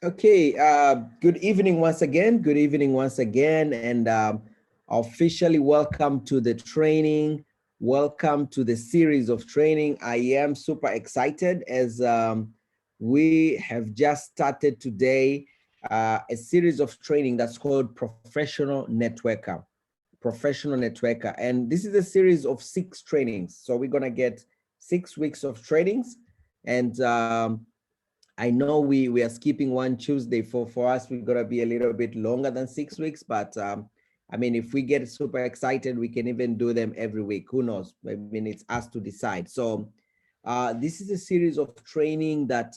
Okay, good evening once again. Good evening once again, and officially welcome to the training. Welcome to the series of training. I am super excited as we have just started today a series of training that's called Professional Networker. Professional Networker. And this is a series of 6 trainings. So we're going to get 6 weeks of trainings. And I know we are skipping one Tuesday. For us, we're gonna be a little bit longer than 6 weeks, but I mean, if we get super excited, we can even do them every week. Who knows? I mean, it's us to decide. So this is a series of training that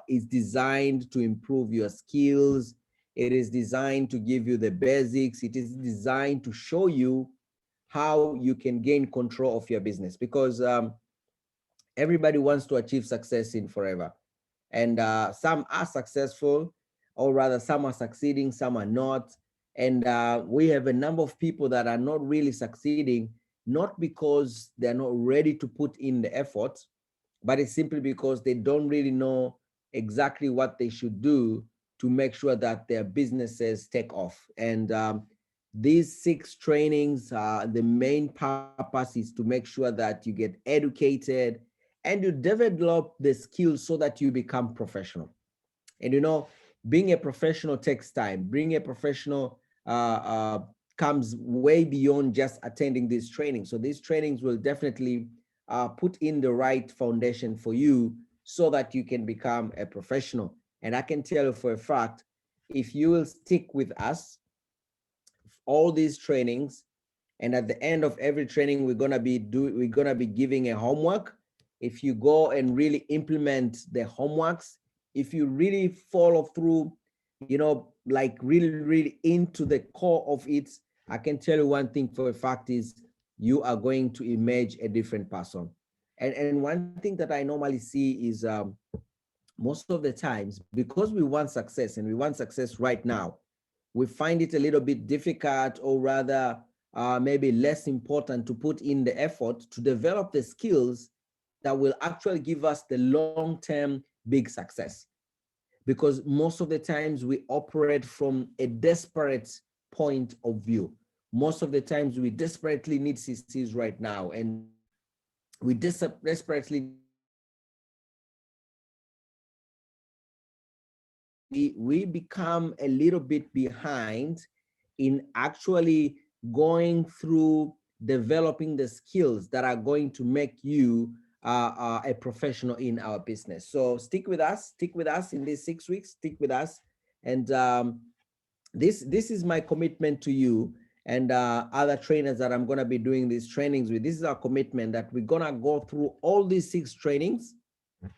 is designed to improve your skills. It is designed to give you the basics. It is designed to show you how you can gain control of your business, because everybody wants to achieve success in forever. And some are successful, or rather some are succeeding, some are not. And we have a number of people that are not really succeeding, not because they're not ready to put in the effort, but it's simply because they don't really know exactly what they should do to make sure that their businesses take off. And these 6 trainings, the main purpose is to make sure that you get educated and you develop the skills so that you become professional. And being a professional takes time. Being a professional comes way beyond just attending these trainings. So these trainings will definitely put in the right foundation for you so that you can become a professional. And I can tell you for a fact, if you will stick with us, all these trainings, and at the end of every training, we're gonna be giving a homework. If you go and really implement the homeworks, if you really follow through, like really into the core of it, I can tell you one thing for a fact is you are going to emerge a different person. And one thing that I normally see is most of the times, because we want success and we want success right now, we find it a little bit difficult, or rather maybe less important, to put in the effort to develop the skills that will actually give us the long-term big success. Because most of the times we operate from a desperate point of view. Most of the times we desperately need CCs right now, and we desperately need CCs we become a little bit behind in actually going through developing the skills that are going to make you a professional in our business. So stick with us in these 6 weeks, stick with us. And this is my commitment to you and other trainers that I'm going to be doing these trainings with. This is our commitment that we're going to go through all these 6 trainings.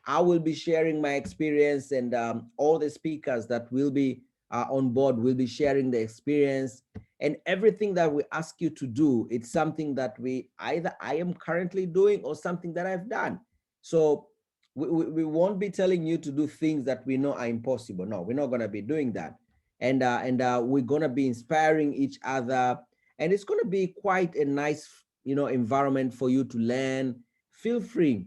I will be sharing my experience, and all the speakers that will be on board will be sharing the experience. And everything that we ask you to do, it's something that I am currently doing, or something that I've done. So we won't be telling you to do things that we know are impossible. No, we're not going to be doing that. And we're going to be inspiring each other. And it's going to be quite a nice, environment for you to learn. Feel free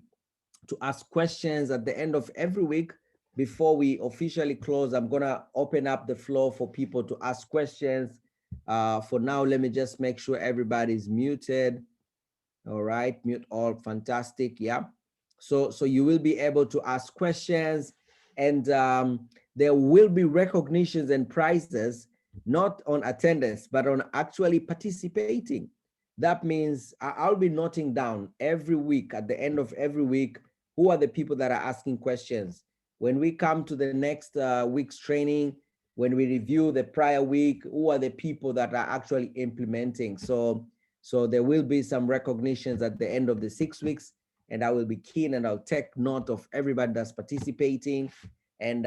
to ask questions at the end of every week. Before we officially close, I'm gonna open up the floor for people to ask questions. For now, let me just make sure everybody's muted. All right, mute all, fantastic, yeah. So you will be able to ask questions, and there will be recognitions and prizes, not on attendance, but on actually participating. That means I'll be noting down every week, at the end of every week, who are the people that are asking questions. When we come to the next week's training, when we review the prior week, who are the people that are actually implementing. So there will be some recognitions at the end of the 6 weeks, and I will be keen and I'll take note of everybody that's participating. And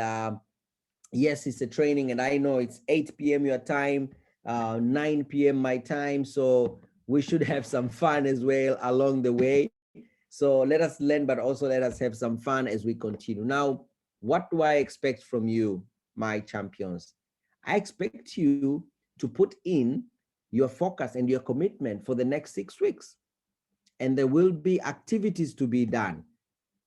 yes, it's a training, and I know it's 8 p.m. your time, 9 p.m. my time. So we should have some fun as well along the way. So let us learn, but also let us have some fun as we continue. Now, what do I expect from you, my champions? I expect you to put in your focus and your commitment for the next 6 weeks. And there will be activities to be done.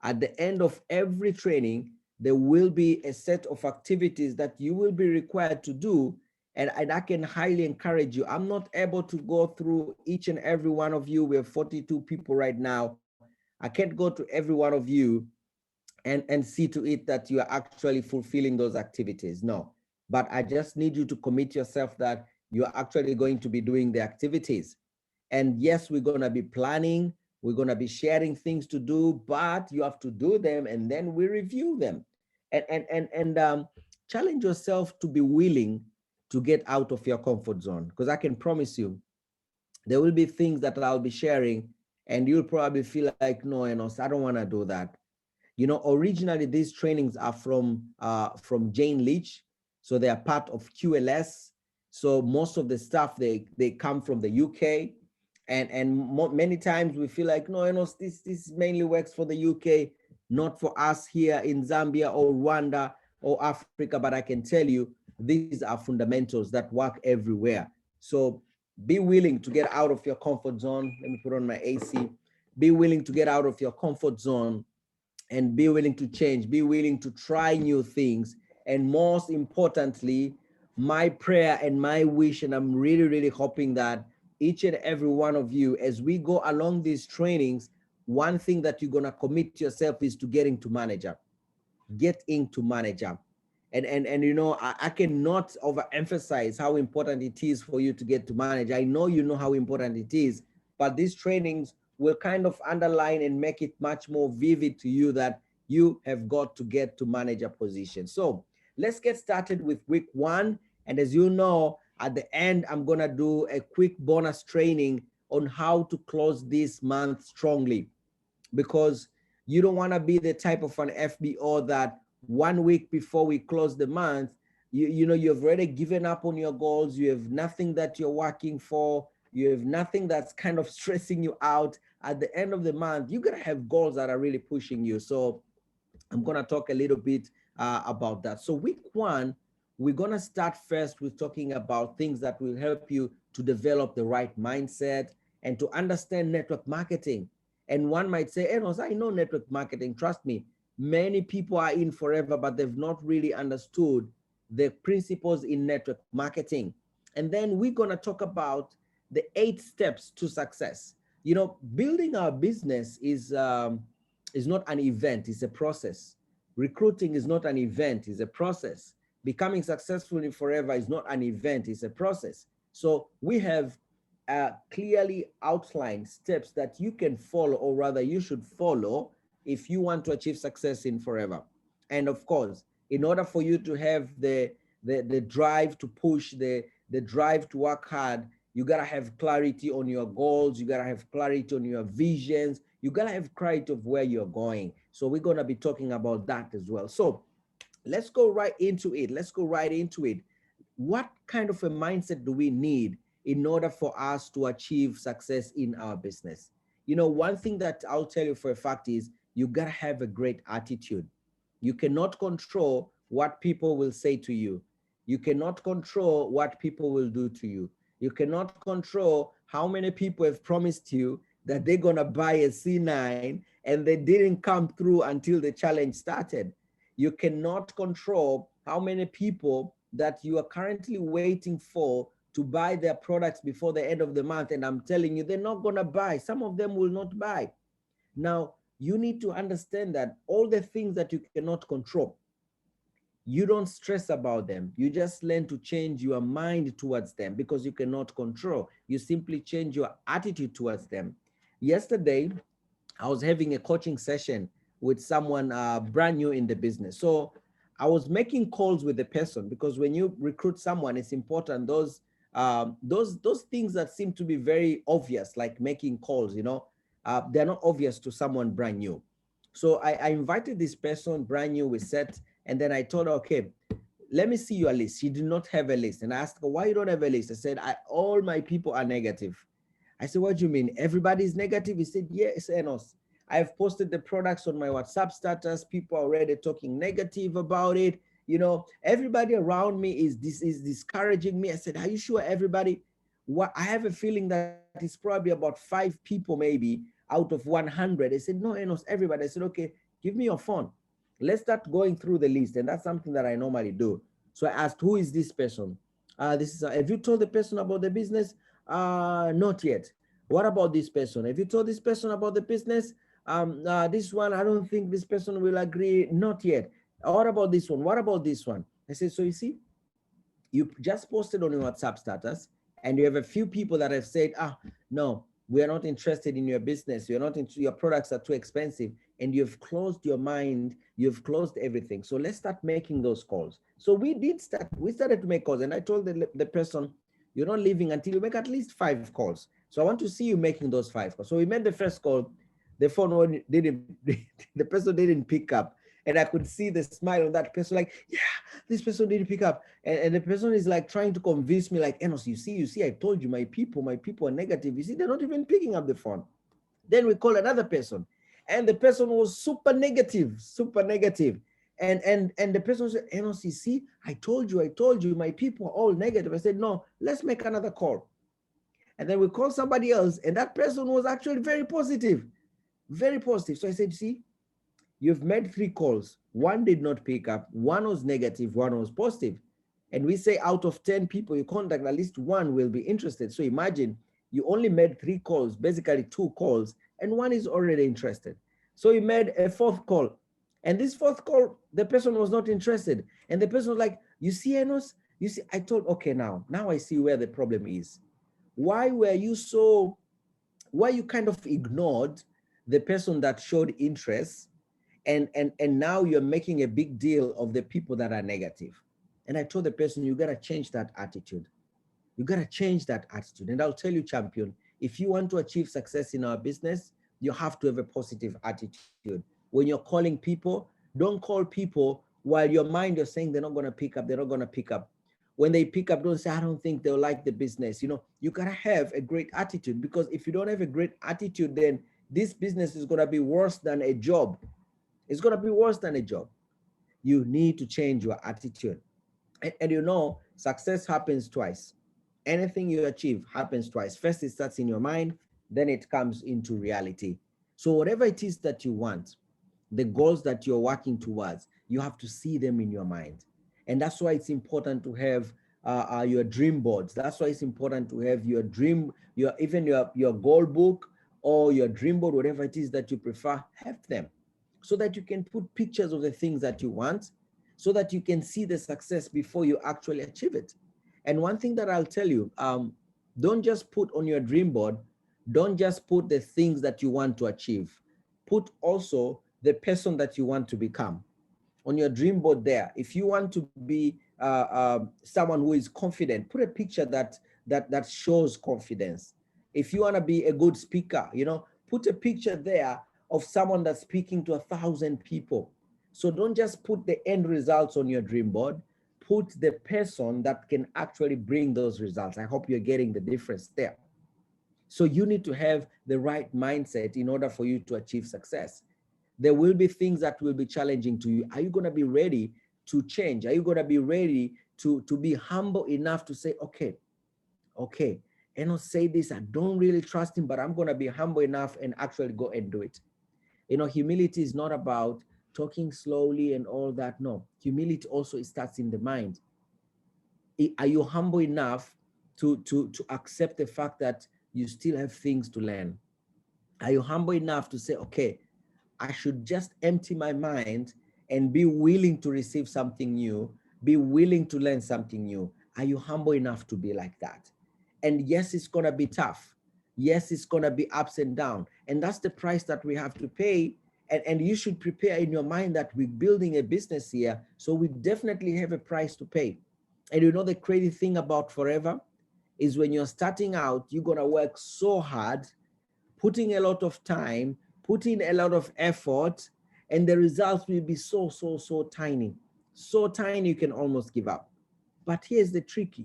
At the end of every training, there will be a set of activities that you will be required to do. And I can highly encourage you. I'm not able to go through each and every one of you. We have 42 people right now. I can't go to every one of you and see to it that you are actually fulfilling those activities. No, but I just need you to commit yourself that you're actually going to be doing the activities. And yes, we're going to be planning, we're going to be sharing things to do, but you have to do them and then we review them. And challenge yourself to be willing to get out of your comfort zone, because I can promise you there will be things that I'll be sharing and you'll probably feel like, no, I don't want to do that. Originally these trainings are from Jane Leach, so they are part of QLS. So most of the stuff they come from the UK, and many times we feel like, no, this mainly works for the UK, not for us here in Zambia or Rwanda or Africa. But I can tell you these are fundamentals that work everywhere. So be willing to get out of your comfort zone. Let me put on my AC. Be willing to get out of your comfort zone and be willing to change, be willing to try new things. And most importantly, my prayer and my wish, and I'm really, really hoping that each and every one of you, as we go along these trainings, one thing that you're going to commit yourself is to getting to manager. Get into manager. And I cannot overemphasize how important it is for you to get to manager. I know you know how important it is, but these trainings will kind of underline and make it much more vivid to you that you have got to get to manager position. So let's get started with week one. And as you know, at the end, I'm going to do a quick bonus training on how to close this month strongly, because you don't want to be the type of an FBO that 1 week before we close the month, you've already given up on your goals. You have nothing that you're working for. You have nothing that's kind of stressing you out. At the end of the month, you got to have goals that are really pushing you. So I'm going to talk a little bit about that. So week one, we're going to start first with talking about things that will help you to develop the right mindset and to understand network marketing. And one might say, Enos, I know network marketing. Trust me, many people are in forever, but they've not really understood the principles in network marketing. And then we're going to talk about the 8 steps to success. Building our business is not an event, it's a process. Recruiting is not an event, it's a process. Becoming successful in forever is not an event, it's a process. So we have clearly outlined steps that you can follow, or rather you should follow, if you want to achieve success in forever. And of course, in order for you to have the drive to push, the drive to work hard, you gotta have clarity on your goals, you gotta have clarity on your visions, you gotta have clarity of where you're going. So we're gonna be talking about that as well. So let's go right into it. What kind of a mindset do we need in order for us to achieve success in our business? One thing that I'll tell you for a fact is you gotta have a great attitude. You cannot control what people will say to you. You cannot control what people will do to you. You cannot control how many people have promised you that they're gonna buy a C9 and they didn't come through until the challenge started. You cannot control how many people that you are currently waiting for to buy their products before the end of the month. And I'm telling you, they're not gonna buy. Some of them will not buy. Now, you need to understand that all the things that you cannot control, you don't stress about them. You just learn to change your mind towards them, because you cannot control. You simply change your attitude towards them. Yesterday, I was having a coaching session with someone brand new in the business. So I was making calls with the person, because when you recruit someone, it's important. Those things that seem to be very obvious, like making calls, they're not obvious to someone brand new. So I invited this person brand new. We sat, and then I told her, okay, let me see your list. She did not have a list. And I asked her, why you don't have a list? I said, all my people are negative. I said, what do you mean? Everybody's negative? He said, yes, Enos. I've posted the products on my WhatsApp status. People are already talking negative about it. Everybody around me is discouraging me. I said, are you sure everybody? What I have a feeling that it's probably about 5 people maybe out of 100. They said, no, Enos, everybody. I said, okay, give me your phone. Let's start going through the list. And that's something that I normally do. So I asked, who is this person? This is, have you told the person about the business? Not yet. What about this person? Have you told this person about the business? This one, I don't think this person will agree. Not yet. What about this one? What about this one? I said, so you see, you just posted on your WhatsApp status, and you have a few people that have said, no, we are not interested in your business. You're not into, your products are too expensive, and you've closed your mind, you've closed everything. So let's start making those calls. So we started to make calls, and I told the person, you're not leaving until you make at least 5 calls. So I want to see you making those 5 calls. So we made the first call, the phone didn't, the person didn't pick up. And I could see the smile on that person, like, yeah, this person didn't pick up. And the person is like trying to convince me, like, Enos, you see, I told you, my people are negative. You see, they're not even picking up the phone. Then we call another person, and the person was super negative, super negative. And the person said, Enos, you see, I told you, my people are all negative. I said, no, let's make another call. And then we call somebody else, and that person was actually very positive, very positive. So I said, see, you've made 3 calls. 1 did not pick up. 1 was negative. 1 was positive. And we say out of 10 people you contact, at least 1 will be interested. So imagine you only made 3 calls, basically 2 calls, and 1 is already interested. So you made a 4th call. And this 4th call, the person was not interested. And the person was like, you see, Enos, you see, I told, okay, now I see where the problem is. Why you kind of ignored the person that showed interest, and now you're making a big deal of the people that are negative. And I told the person, you got to change that attitude. You got to change that attitude. And I'll tell you, champion, if you want to achieve success in our business, you have to have a positive attitude. When you're calling people, don't call people while your mind you're saying they're not going to pick up, they're not going to pick up. When they pick up, don't say, I don't think they'll like the business. You know, you got to have a great attitude, because if you don't have a great attitude, then this business is going to be worse than a job. It's going to be worse than a job. You need to change your attitude. And you know, success happens twice. Anything you achieve happens twice. First, it starts in your mind, then it comes into reality. So whatever it is that you want, the goals that you're working towards, you have to see them in your mind. And that's why it's important to have your dream boards. That's why it's important to have your dream, your goal book, or your dream board, whatever it is that you prefer, have them, so that you can put pictures of the things that you want, so that you can see the success before you actually achieve it. And one thing that I'll tell you, don't just put on your dream board, don't just put the things that you want to achieve. Put also the person that you want to become on your dream board there. If you want to be someone who is confident, put a picture that shows confidence. If you want to be a good speaker, you know, put a picture there of someone that's speaking to 1,000 people. So don't just put the end results on your dream board, put the person that can actually bring those results. I hope you're getting the difference there. So you need to have the right mindset in order for you to achieve success. There will be things that will be challenging to you. Are you going to be ready to change? Are you going to be ready to be humble enough to say, okay, and not say this, I don't really trust him, but I'm going to be humble enough and actually go and do it. You know, humility is not about talking slowly and all that. No, humility also starts in the mind. Are you humble enough to accept the fact that you still have things to learn? Are you humble enough to say, okay, I should just empty my mind and be willing to receive something new, be willing to learn something new? Are you humble enough to be like that? And yes, it's going to be tough. Yes, it's going to be ups and downs. And that's the price that we have to pay. And you should prepare in your mind that we're building a business here. So we definitely have a price to pay. And you know, the crazy thing about Forever is when you're starting out, you're going to work so hard, putting a lot of time, putting a lot of effort, and the results will be so tiny. So tiny you can almost give up. But here's the trick.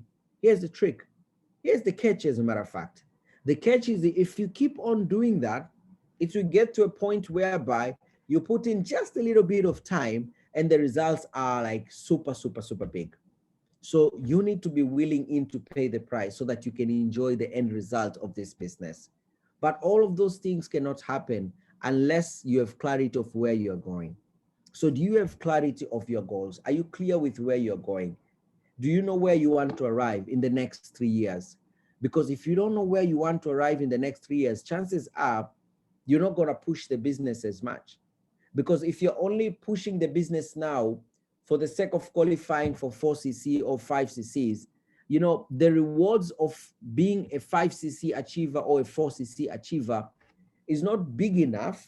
Here's the catch, as a matter of fact. The catch is that if you keep on doing that, it will get to a point whereby you put in just a little bit of time and the results are like super big. So you need to be willing to pay the price so that you can enjoy the end result of this business. But all of those things cannot happen unless you have clarity of where you're going. So do you have clarity of your goals? Are you clear with where you're going? Do you know where you want to arrive in the next 3 years? Because if you don't know where you want to arrive in the next 3 years, chances are you're not going to push the business as much. Because if you're only pushing the business now for the sake of qualifying for 4cc or 5cc's, you know, the rewards of being a 5cc achiever or a 4cc achiever is not big enough,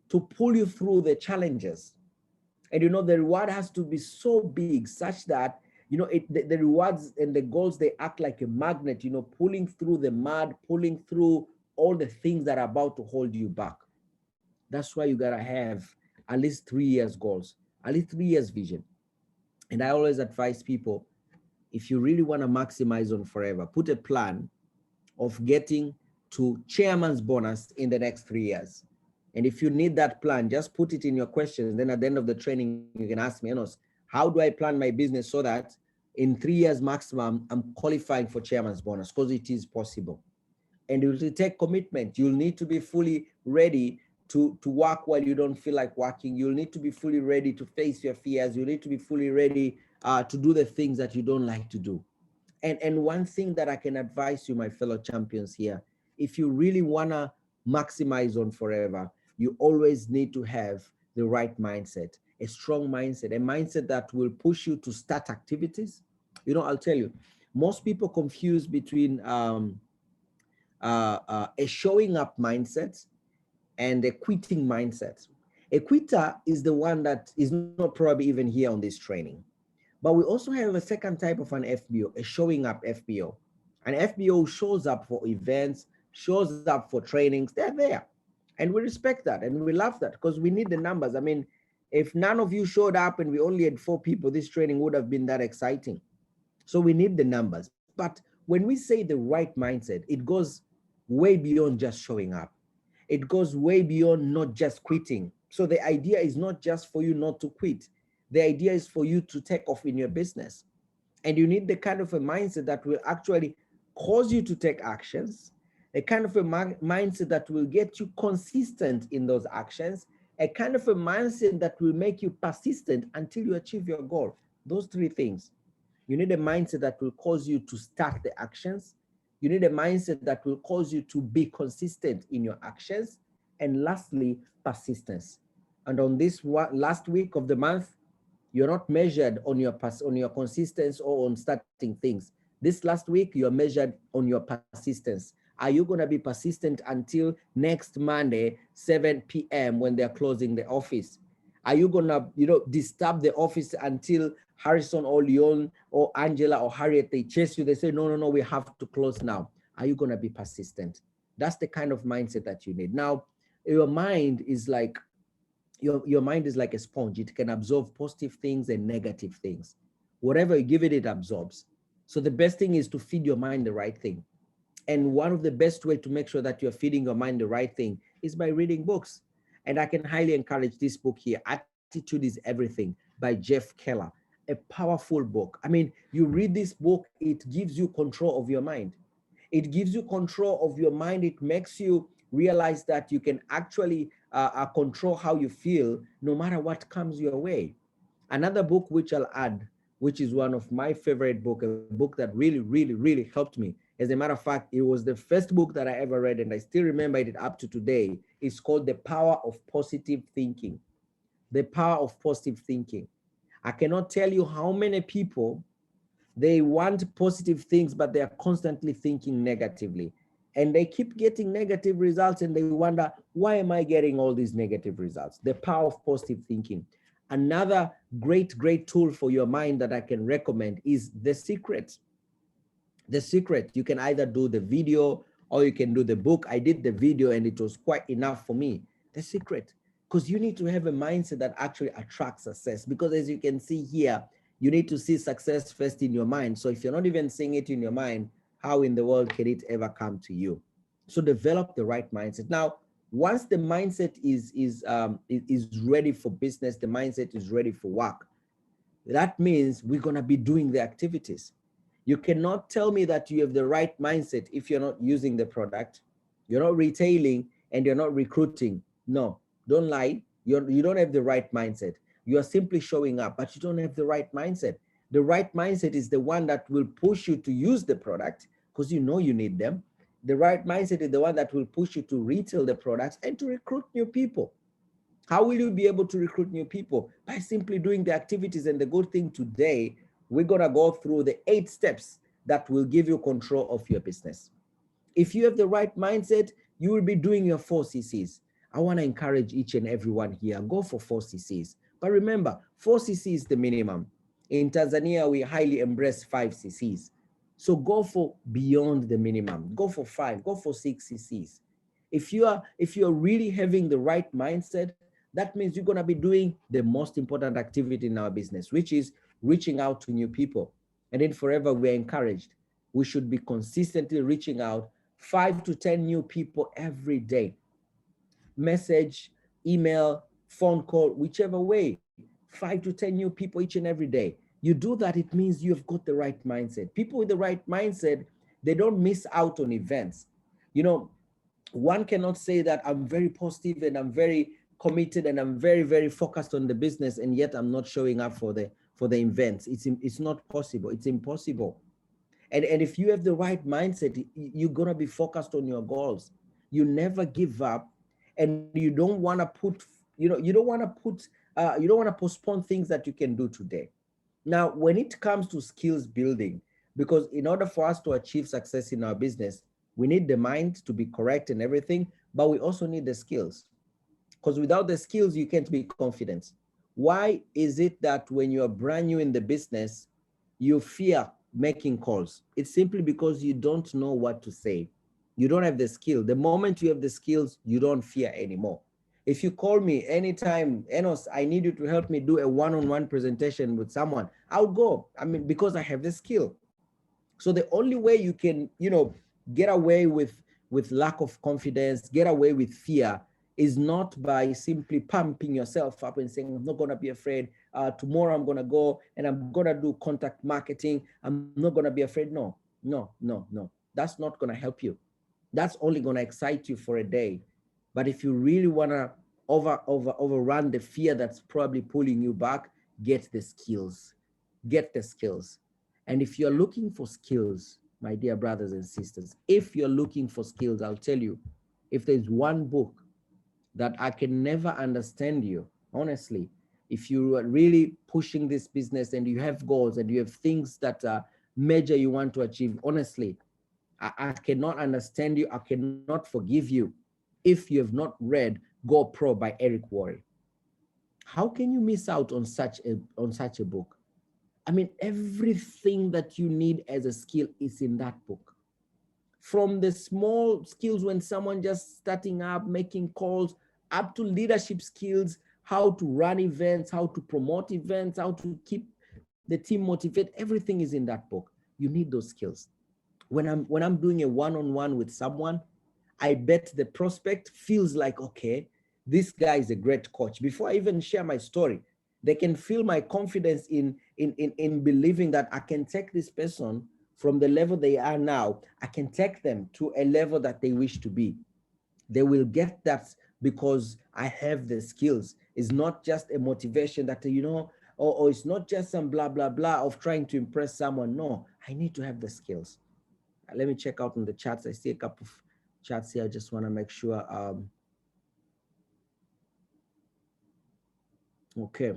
to pull you through the challenges. And you know, the reward has to be so big such that, you know, the rewards and the goals, they act like a magnet, you know, pulling through the mud, pulling through all the things that are about to hold you back. That's why you gotta have at least 3 years goals, at least 3 years vision. And I always advise people, if you really want to maximize on forever, put a plan of getting to chairman's bonus in the next 3 years. And if you need that plan, just put it in your questions. Then at the end of the training, you can ask me, Enos, how do I plan my business so that in 3 years maximum, I'm qualifying for chairman's bonus? Because it is possible. And it will take commitment. You'll need to be fully ready to work while you don't feel like working. You'll need to be fully ready to face your fears. You need to be fully ready to do the things that you don't like to do. And one thing that I can advise you, my fellow champions here, if you really wanna maximize on forever, you always need to have the right mindset, a strong mindset, a mindset that will push you to start activities. You know, I'll tell you, most people confuse between a showing up mindset and a quitting mindset. A quitter is the one that is not probably even here on this training. But we also have a second type of an FBO, a showing up FBO. An FBO shows up for events, shows up for trainings, they're there. And we respect that and we love that because we need the numbers. I mean, if none of you showed up and we only had 4 people, this training would have been that exciting. So we need the numbers. But when we say the right mindset, it goes way beyond just showing up. It goes way beyond not just quitting. So the idea is not just for you not to quit. The idea is for you to take off in your business. And you need the kind of a mindset that will actually cause you to take actions, a kind of a mindset that will get you consistent in those actions, a kind of a mindset that will make you persistent until you achieve your goal. Those 3 things. You need a mindset that will cause you to start the actions. You need a mindset that will cause you to be consistent in your actions. And lastly, persistence. And on this last week of the month, you're not measured on your consistency or on starting things. This last week, you're measured on your persistence. Are you going to be persistent until next Monday, 7 p.m. when they're closing the office? Are you going to, you know, disturb the office until Harrison or Leon or Angela or Harriet, they chase you, they say, no, no, no, we have to close now. Are you going to be persistent? That's the kind of mindset that you need. Now, your mind is like, your mind is like a sponge. It can absorb positive things and negative things. Whatever you give it, it absorbs. So the best thing is to feed your mind the right thing. And one of the best way to make sure that you're feeding your mind the right thing is by reading books. And I can highly encourage this book here, Attitude is Everything by Jeff Keller, a powerful book. I mean, you read this book, it gives you control of your mind. It gives you control of your mind. It makes you realize that you can actually control how you feel no matter what comes your way. Another book which I'll add, which is one of my favorite book, a book that really, really, really helped me. As a matter of fact, it was the first book that I ever read, and I still remember it up to today. It's called The Power of Positive Thinking. The Power of Positive Thinking. I cannot tell you how many people, they want positive things, but they are constantly thinking negatively. And they keep getting negative results and they wonder, why am I getting all these negative results? The power of positive thinking. Another great, great tool for your mind that I can recommend is The Secret. The Secret, you can either do the video or you can do the book. I did the video and it was quite enough for me. The Secret, because you need to have a mindset that actually attracts success. Because as you can see here, you need to see success first in your mind. So if you're not even seeing it in your mind, how in the world can it ever come to you? So develop the right mindset. Now, once the mindset is ready for business, the mindset is ready for work, that means we're going to be doing the activities. You cannot tell me that you have the right mindset if you're not using the product, you're not retailing, and you're not recruiting. No, don't lie. You don't have the right mindset. You are simply showing up, but you don't have the right mindset. The right mindset is the one that will push you to use the product because you know you need them. The right mindset is the one that will push you to retail the products and to recruit new people. How will you be able to recruit new people? By simply doing the activities. And the good thing today, we're going to go through the 8 steps that will give you control of your business. If you have the right mindset, you will be doing your 4 CCs. I want to encourage each and everyone here, go for 4 CCs. But remember, 4 CCs is the minimum. In Tanzania, we highly embrace 5 CCs. So go for beyond the minimum. Go for 5, go for 6 CCs. If you're really having the right mindset, that means you're going to be doing the most important activity in our business, which is reaching out to new people. And then forever, we're encouraged. We should be consistently reaching out 5 to 10 new people every day. Message, email, phone call, whichever way, 5 to 10 new people each and every day. You do that, it means you've got the right mindset. People with the right mindset, they don't miss out on events. You know, one cannot say that I'm very positive and I'm very committed and I'm very, very focused on the business, and yet I'm not showing up for the events. It's not possible. It's impossible. And if you have the right mindset, you're gonna be focused on your goals. You never give up, and you don't want to put, you don't want to put, you don't want to postpone things that you can do today. Now, when it comes to skills building, because in order for us to achieve success in our business, we need the mind to be correct and everything, but we also need the skills. Because without the skills, you can't be confident. Why is it that when you are brand new in the business, you fear making calls? It's simply because you don't know what to say. You don't have the skill. The moment you have the skills, you don't fear anymore. If you call me anytime, Enos, I need you to help me do a one-on-one presentation with someone, I'll go. I mean, because I have the skill. So the only way you can, get away with lack of confidence, get away with fear, is not by simply pumping yourself up and saying, I'm not going to be afraid. Tomorrow I'm going to go and I'm going to do contact marketing. I'm not going to be afraid. No, no, no, no. That's not going to help you. That's only going to excite you for a day. But if you really want to overrun the fear that's probably pulling you back, get the skills. Get the skills. And if you're looking for skills, my dear brothers and sisters, if you're looking for skills, I'll tell you, if there's one book that I can never understand you, honestly, if you are really pushing this business and you have goals and you have things that are major you want to achieve, honestly, I cannot understand you. I cannot forgive you if you have not read Go Pro by Eric Worre. How can you miss out on such a book? I mean, everything that you need as a skill is in that book. From the small skills when someone just starting up, making calls, up to leadership skills, how to run events, how to promote events, how to keep the team motivated, everything is in that book. You need those skills. When I'm doing a one-on-one with someone, I bet the prospect feels like, okay, this guy is a great coach. Before I even share my story, they can feel my confidence in believing that I can take this person from the level they are now. I can take them to a level that they wish to be. They will get that because I have the skills. It's not just a motivation that, or it's not just some blah, blah, blah of trying to impress someone. No, I need to have the skills. Let me check out on the chats. I see a couple of chats here. I just want to make sure. Okay.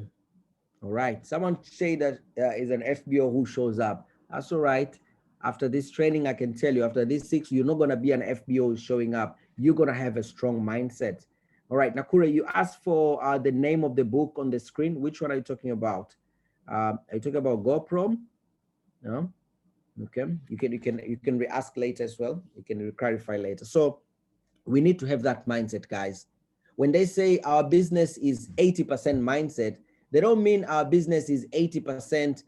All right. Someone say that is an FBO who shows up. That's all right. After this training, I can tell you, after this 6, you're not going to be an FBO showing up. You're going to have a strong mindset. All right. Nakura, you asked for the name of the book on the screen. Which one are you talking about? Are you talking about GoPro? No? Okay. You can re-ask later as well. You can clarify later. So we need to have that mindset, guys. When they say our business is 80% mindset, they don't mean our business is 80%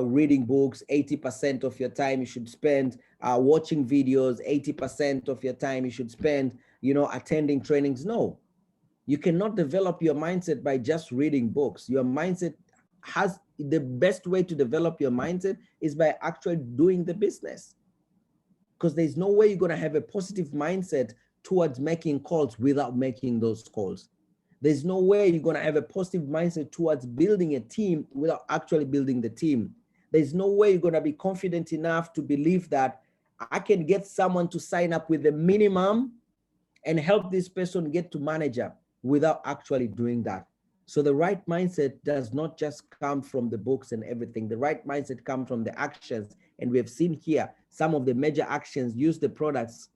reading books, 80% of your time you should spend watching videos, 80% of your time you should spend, attending trainings. No, you cannot develop your mindset by just reading books. Your mindset has the best way to develop your mindset is by actually doing the business. Because there's no way you're going to have a positive mindset towards making calls without making those calls. There's no way you're going to have a positive mindset towards building a team without actually building the team. There's no way you're going to be confident enough to believe that I can get someone to sign up with the minimum and help this person get to manager without actually doing that. So the right mindset does not just come from the books and everything. The right mindset comes from the actions. And we have seen here some of the major actions: use the products,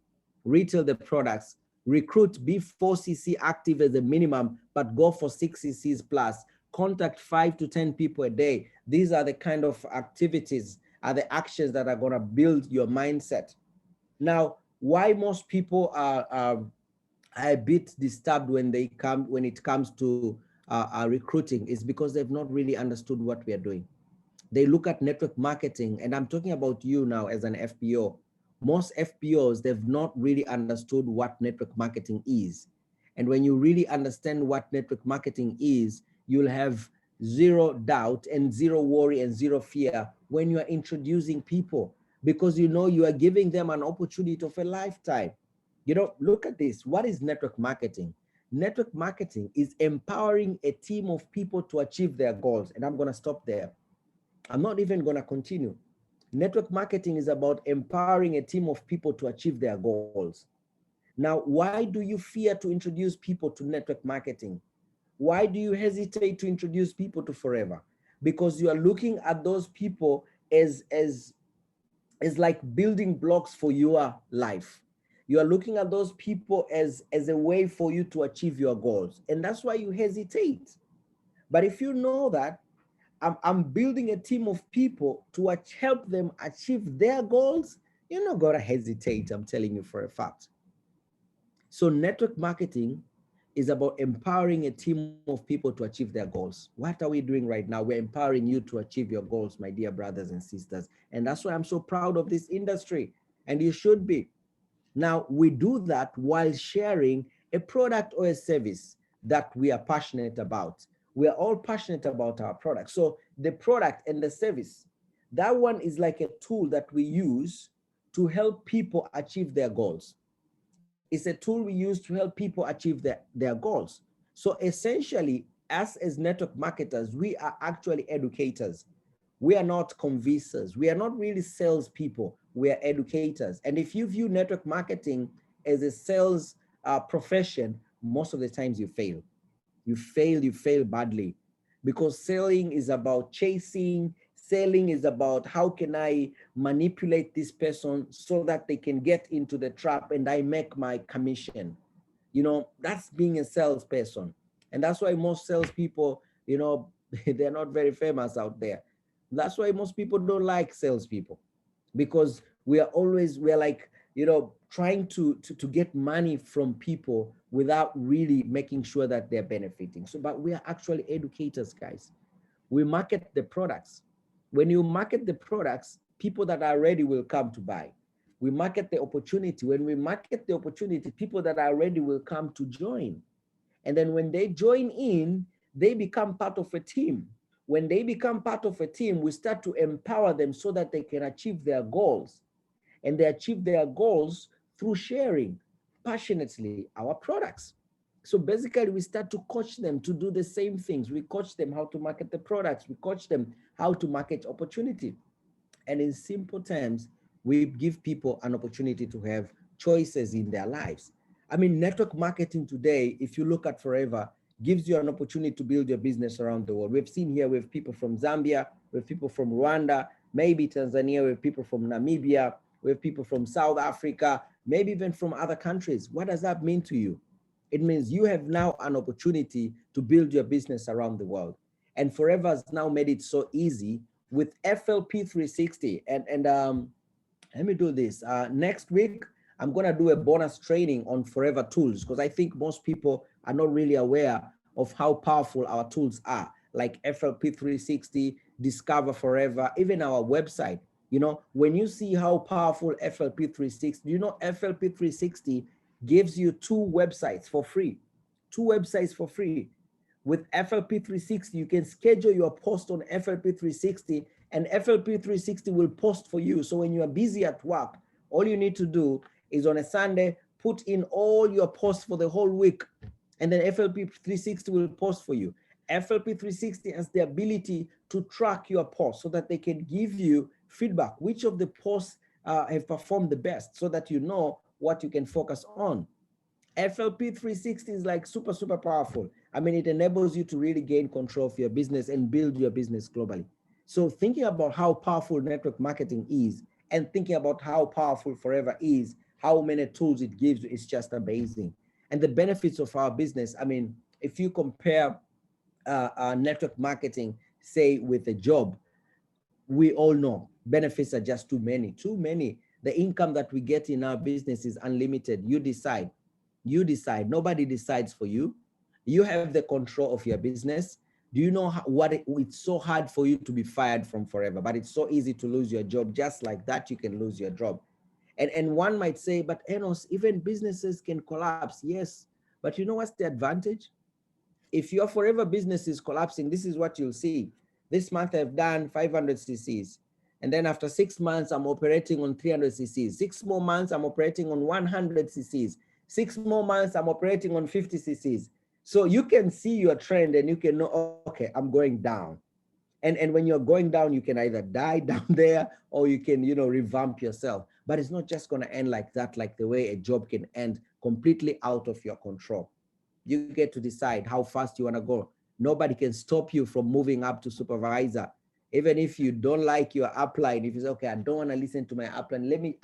retail the products, recruit, be 4cc active as a minimum, but go for 6cc's plus, contact 5 to 10 people a day. These are the kind of activities, are the actions that are going to build your mindset. Now, why most people are a bit disturbed when it comes to recruiting is because they've not really understood what we are doing. They look at network marketing, and I'm talking about you now as an FPO. Most FPOs, they've not really understood what network marketing is. And when you really understand what network marketing is, you'll have zero doubt and zero worry and zero fear when you are introducing people, because you know you are giving them an opportunity of a lifetime. You know, look at this. What is network marketing? Network marketing is empowering a team of people to achieve their goals. And I'm going to stop there. I'm not even going to continue. Network marketing is about empowering a team of people to achieve their goals. Now, why do you fear to introduce people to network marketing? Why do you hesitate to introduce people to Forever? Because you are looking at those people as like building blocks for your life. You are looking at those people as a way for you to achieve your goals. And that's why you hesitate. But if you know that I'm building a team of people to help them achieve their goals, you're not going to hesitate. I'm telling you for a fact. So network marketing is about empowering a team of people to achieve their goals. What are we doing right now? We're empowering you to achieve your goals, my dear brothers and sisters. And that's why I'm so proud of this industry. And you should be. Now, we do that while sharing a product or a service that we are passionate about. We are all passionate about our product. So the product and the service, that one is like a tool that we use to help people achieve their goals. It's a tool we use to help people achieve their goals. So essentially, us as network marketers, we are actually educators. We are not convincers. We are not really salespeople. We are educators. And if you view network marketing as a sales profession, most of the times you fail. You fail badly, because selling is about chasing. Selling is about how can I manipulate this person so that they can get into the trap and I make my commission. You know, that's being a salesperson. And that's why most salespeople, you know, they're not very famous out there. That's why most people don't like salespeople, because we're like, you know, trying to get money from people without really making sure that they're benefiting. So, but we are actually educators, guys. We market the products. When you market the products, people that are ready will come to buy. We market the opportunity. When we market the opportunity, people that are ready will come to join. And then when they join in, they become part of a team. When they become part of a team, we start to empower them so that they can achieve their goals. And they achieve their goals through sharing passionately our products. So basically, we start to coach them to do the same things. We coach them how to market the products. We coach them how to market opportunity. And in simple terms, we give people an opportunity to have choices in their lives. I mean, network marketing today, if you look at Forever, gives you an opportunity to build your business around the world. We've seen here, we have people from Zambia, we have people from Rwanda, maybe Tanzania, we have people from Namibia, we have people from South Africa, maybe even from other countries. What does that mean to you? It means you have now an opportunity to build your business around the world. And Forever has now made it so easy with FLP 360. And let me do this. Next week, I'm going to do a bonus training on Forever tools, because I think most people are not really aware of how powerful our tools are, like FLP 360, Discover Forever, even our website. You know, when you see how powerful FLP 360, you know, FLP 360 gives you 2 websites for free, 2 websites for free. With FLP 360, you can schedule your post on FLP 360, and FLP 360 will post for you. So when you are busy at work, all you need to do is on a Sunday, put in all your posts for the whole week, And then FLP 360 will post for you. FLP 360 has the ability to track your posts so that they can give you feedback, which of the posts have performed the best, so that you know what you can focus on. FLP 360 is like super, super powerful. I mean, it enables you to really gain control of your business and build your business globally. So thinking about how powerful network marketing is and thinking about how powerful Forever is, how many tools it gives you, is just amazing. And the benefits of our business, I mean, if you compare network marketing, say, with a job, we all know benefits are just too many, too many. The income that we get in our business is unlimited. You decide. You decide. Nobody decides for you. You have the control of your business. Do you know it's so hard for you to be fired from Forever, but it's so easy to lose your job. Just like that, you can lose your job. And one might say, but Enos, even businesses can collapse. Yes, but you know what's the advantage? If your Forever business is collapsing, this is what you'll see. This month I've done 500 cc's. And then after 6 months, I'm operating on 300 cc's. 6 more months, I'm operating on 100 cc's. 6 more months, I'm operating on 50 cc's. So you can see your trend and you can know, okay, I'm going down. And when you're going down, you can either die down there or you can, revamp yourself. But it's not just going to end like that, like the way a job can end, completely out of your control. You get to decide how fast you want to go. Nobody can stop you from moving up to supervisor. Even if you don't like your upline, if you say, okay, I don't want to listen to my upline,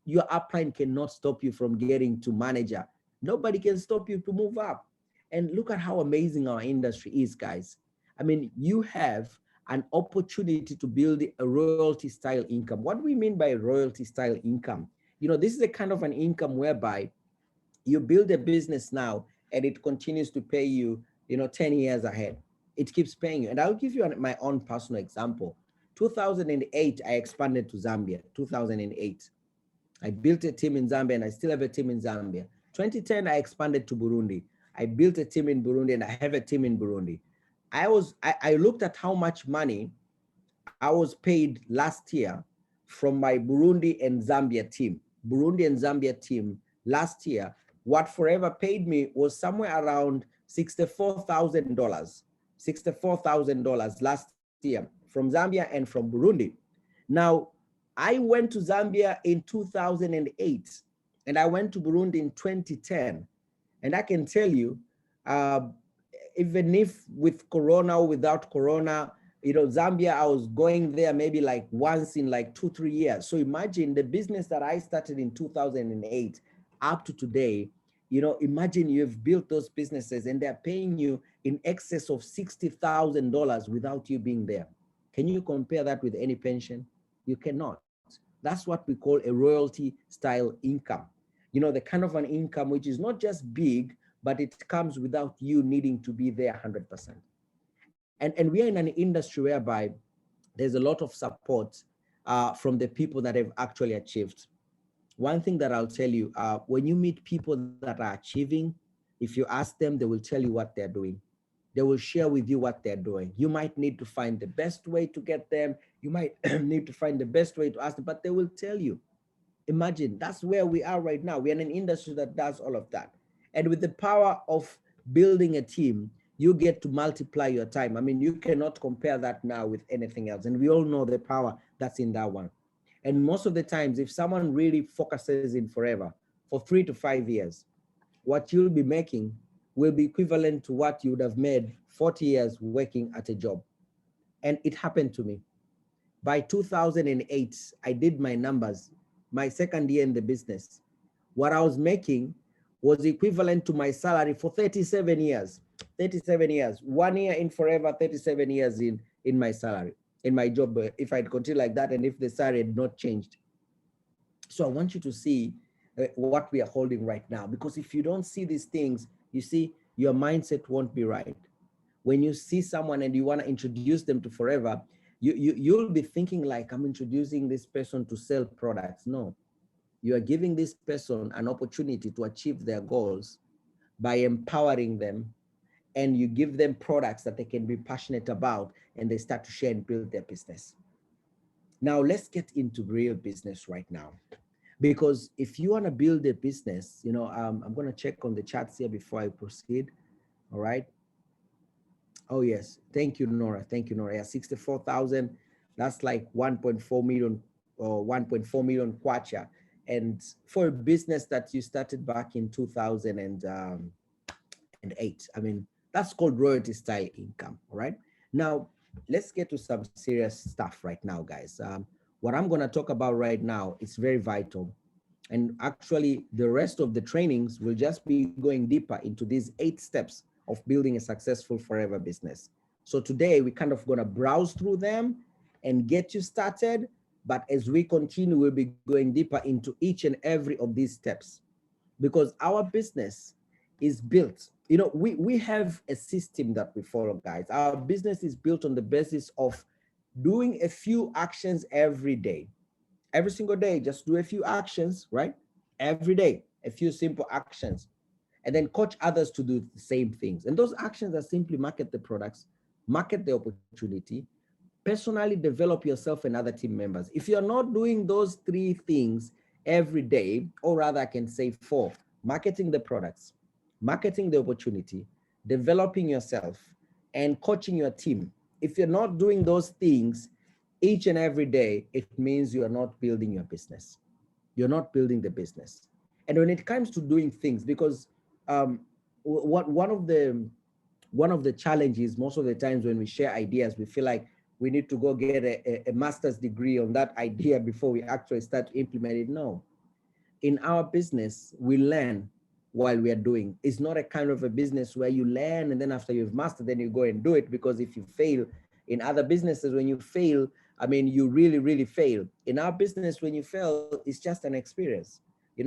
your upline cannot stop you from getting to manager. Nobody can stop you to move up. And look at how amazing our industry is, guys. I mean, you have an opportunity to build a royalty style income. What do we mean by royalty style income? This is a kind of an income whereby you build a business now and it continues to pay you, 10 years ahead. It keeps paying you. And I'll give you my own personal example. 2008, I expanded to Zambia. 2008, I built a team in Zambia and I still have a team in Zambia. 2010, I expanded to Burundi. I built a team in Burundi and I have a team in Burundi. I looked at how much money I was paid last year from my Burundi and Zambia team. Burundi and Zambia team last year, what Forever paid me was somewhere around $64,000. $64,000 last year from Zambia and from Burundi. Now, I went to Zambia in 2008 and I went to Burundi in 2010. And I can tell you, even if with Corona or without Corona, Zambia, I was going there maybe like once in like 2-3 years. So imagine the business that I started in 2008 up to today. Imagine you've built those businesses and they're paying you in excess of $60,000 without you being there. Can you compare that with any pension? You cannot. That's what we call a royalty style income. The kind of an income which is not just big, but it comes without you needing to be there 100%. And we are in an industry whereby there's a lot of support from the people that have actually achieved. One thing that I'll tell you, when you meet people that are achieving, if you ask them, they will tell you what they're doing. They will share with you what they're doing. You might need to find the best way to get them. You might need to find the best way to ask them, but they will tell you. Imagine, that's where we are right now. We're in an industry that does all of that. And with the power of building a team, you get to multiply your time. I mean, you cannot compare that now with anything else. And we all know the power that's in that one. And most of the times, if someone really focuses in Forever for 3 to 5 years, what you'll be making will be equivalent to what you would have made 40 years working at a job. And it happened to me. By 2008, I did my numbers, my second year in the business. What I was making was equivalent to my salary for 37 years. 37 years, 1 year in Forever, 37 years in my salary, in my job, if I'd continue like that and if the salary had not changed. So I want you to see what we are holding right now, because if you don't see these things, you see, your mindset won't be right. When you see someone and you want to introduce them to Forever, you'll be thinking like, I'm introducing this person to sell products. No, you are giving this person an opportunity to achieve their goals by empowering them, and you give them products that they can be passionate about, and they start to share and build their business. Now let's get into real business right now. Because if you want to build a business, I'm going to check on the charts here before I proceed. All right. Oh, yes. Thank you, Nora. Thank you, Nora. Yeah, 64,000. That's like 1.4 million or 1.4 million kwacha. And for a business that you started back in 2008, I mean, that's called royalty style income. All right. Now, let's get to some serious stuff right now, guys. What I'm going to talk about right now is very vital. And actually, the rest of the trainings will just be going deeper into these 8 steps of building a successful forever business. So today, we're kind of going to browse through them and get you started. But as we continue, we'll be going deeper into each and every of these steps, because our business is built. We have a system that we follow, guys. Our business is built on the basis of doing a few actions every day. Every single day, just do a few actions, right? Every day, a few simple actions, and then coach others to do the same things. And those actions are simply market the products, market the opportunity, personally develop yourself and other team members. If you're not doing those 3 things every day, or rather I can say 4, marketing the products, marketing the opportunity, developing yourself, and coaching your team. If you're not doing those things each and every day, it means you are not building your business. You're not building the business. And when it comes to doing things, because one of the challenges most of the times when we share ideas, we feel like we need to go get a master's degree on that idea before we actually start to implement it. No. In our business, we learn while we are doing. It's not a kind of a business where you learn and then after you've mastered, then you go and do it, because if you fail in other businesses, when you fail, I mean, you really, really fail. In our business, when you fail, it's just an experience.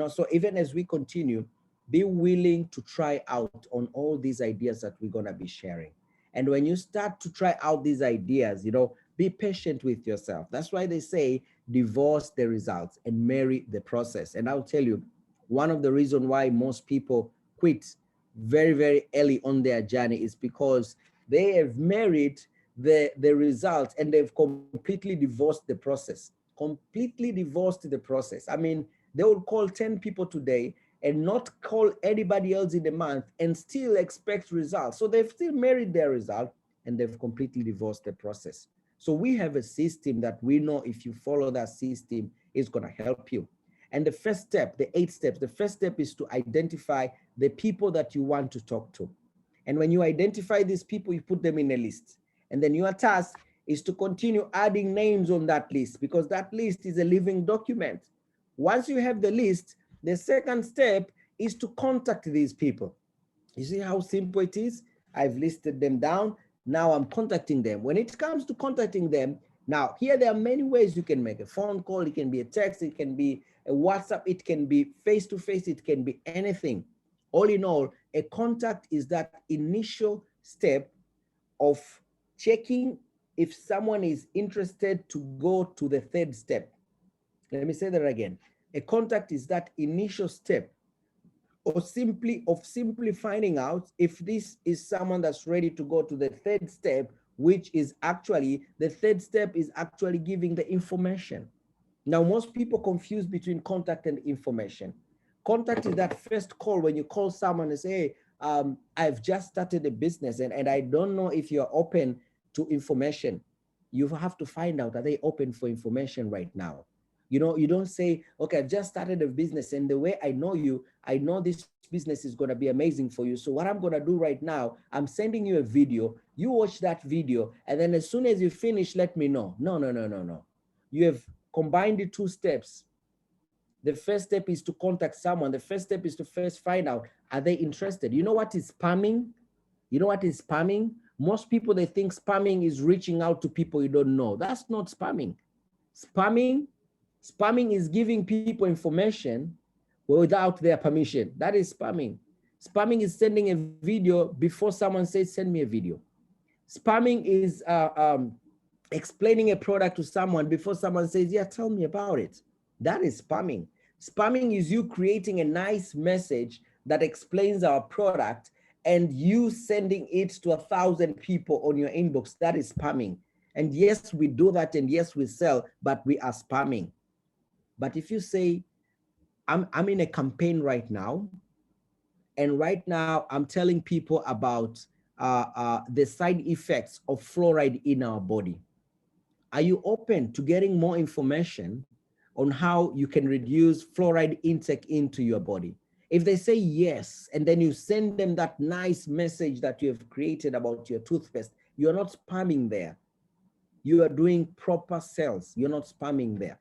So even as we continue, be willing to try out on all these ideas that we're going to be sharing. And when you start to try out these ideas, be patient with yourself. That's why they say divorce the results and marry the process. And I'll tell you, one of the reasons why most people quit very, very early on their journey is because they have married the results and they've completely divorced the process. Completely divorced the process. I mean, they will call 10 people today and not call anybody else in the month and still expect results. So they've still married their result and they've completely divorced the process. So we have a system that we know if you follow that system, it's going to help you. And the first step, the 8 steps, the first step is to identify the people that you want to talk to. And when you identify these people, you put them in a list. And then your task is to continue adding names on that list, because that list is a living document. Once you have the list, the second step is to contact these people. You see how simple it is? I've listed them down. Now I'm contacting them. When it comes to contacting them, now here there are many ways you can make a phone call. It can be a text. It can be a WhatsApp. It can be face-to-face. It can be anything. All in all, a contact is that initial step of checking if someone is interested to go to the 3rd step. Let me say that again. A contact is that initial step of simply finding out if this is someone that's ready to go to the 3rd step, which is actually, the 3rd step is actually giving the information. Now, most people confuse between contact and information. Contact is that first call when you call someone and say, hey, I've just started a business and I don't know if you're open to information. You have to find out, are they open for information right now? You don't say, okay, I've just started a business and the way I know you, I know this business is going to be amazing for you. So what I'm going to do right now, I'm sending you a video. You watch that video. And then as soon as you finish, let me know. No. You have combined the 2 steps. The first step is to contact someone. The first step is to first find out, are they interested? You know what is spamming? You know what is spamming? Most people, they think spamming is reaching out to people you don't know. That's not spamming. Spamming is giving people information without their permission. That is spamming. Spamming is sending a video before someone says, send me a video. Spamming is explaining a product to someone before someone says, yeah, tell me about it. That is spamming. Spamming is you creating a nice message that explains our product and you sending it to 1,000 people on your inbox. That is spamming. And yes, we do that, and yes, we sell, but we are spamming. But if you say, I'm in a campaign right now, and right now I'm telling people about the side effects of fluoride in our body. Are you open to getting more information on how you can reduce fluoride intake into your body? If they say yes, and then you send them that nice message that you have created about your toothpaste, you're not spamming there. You are doing proper sales. You're not spamming there.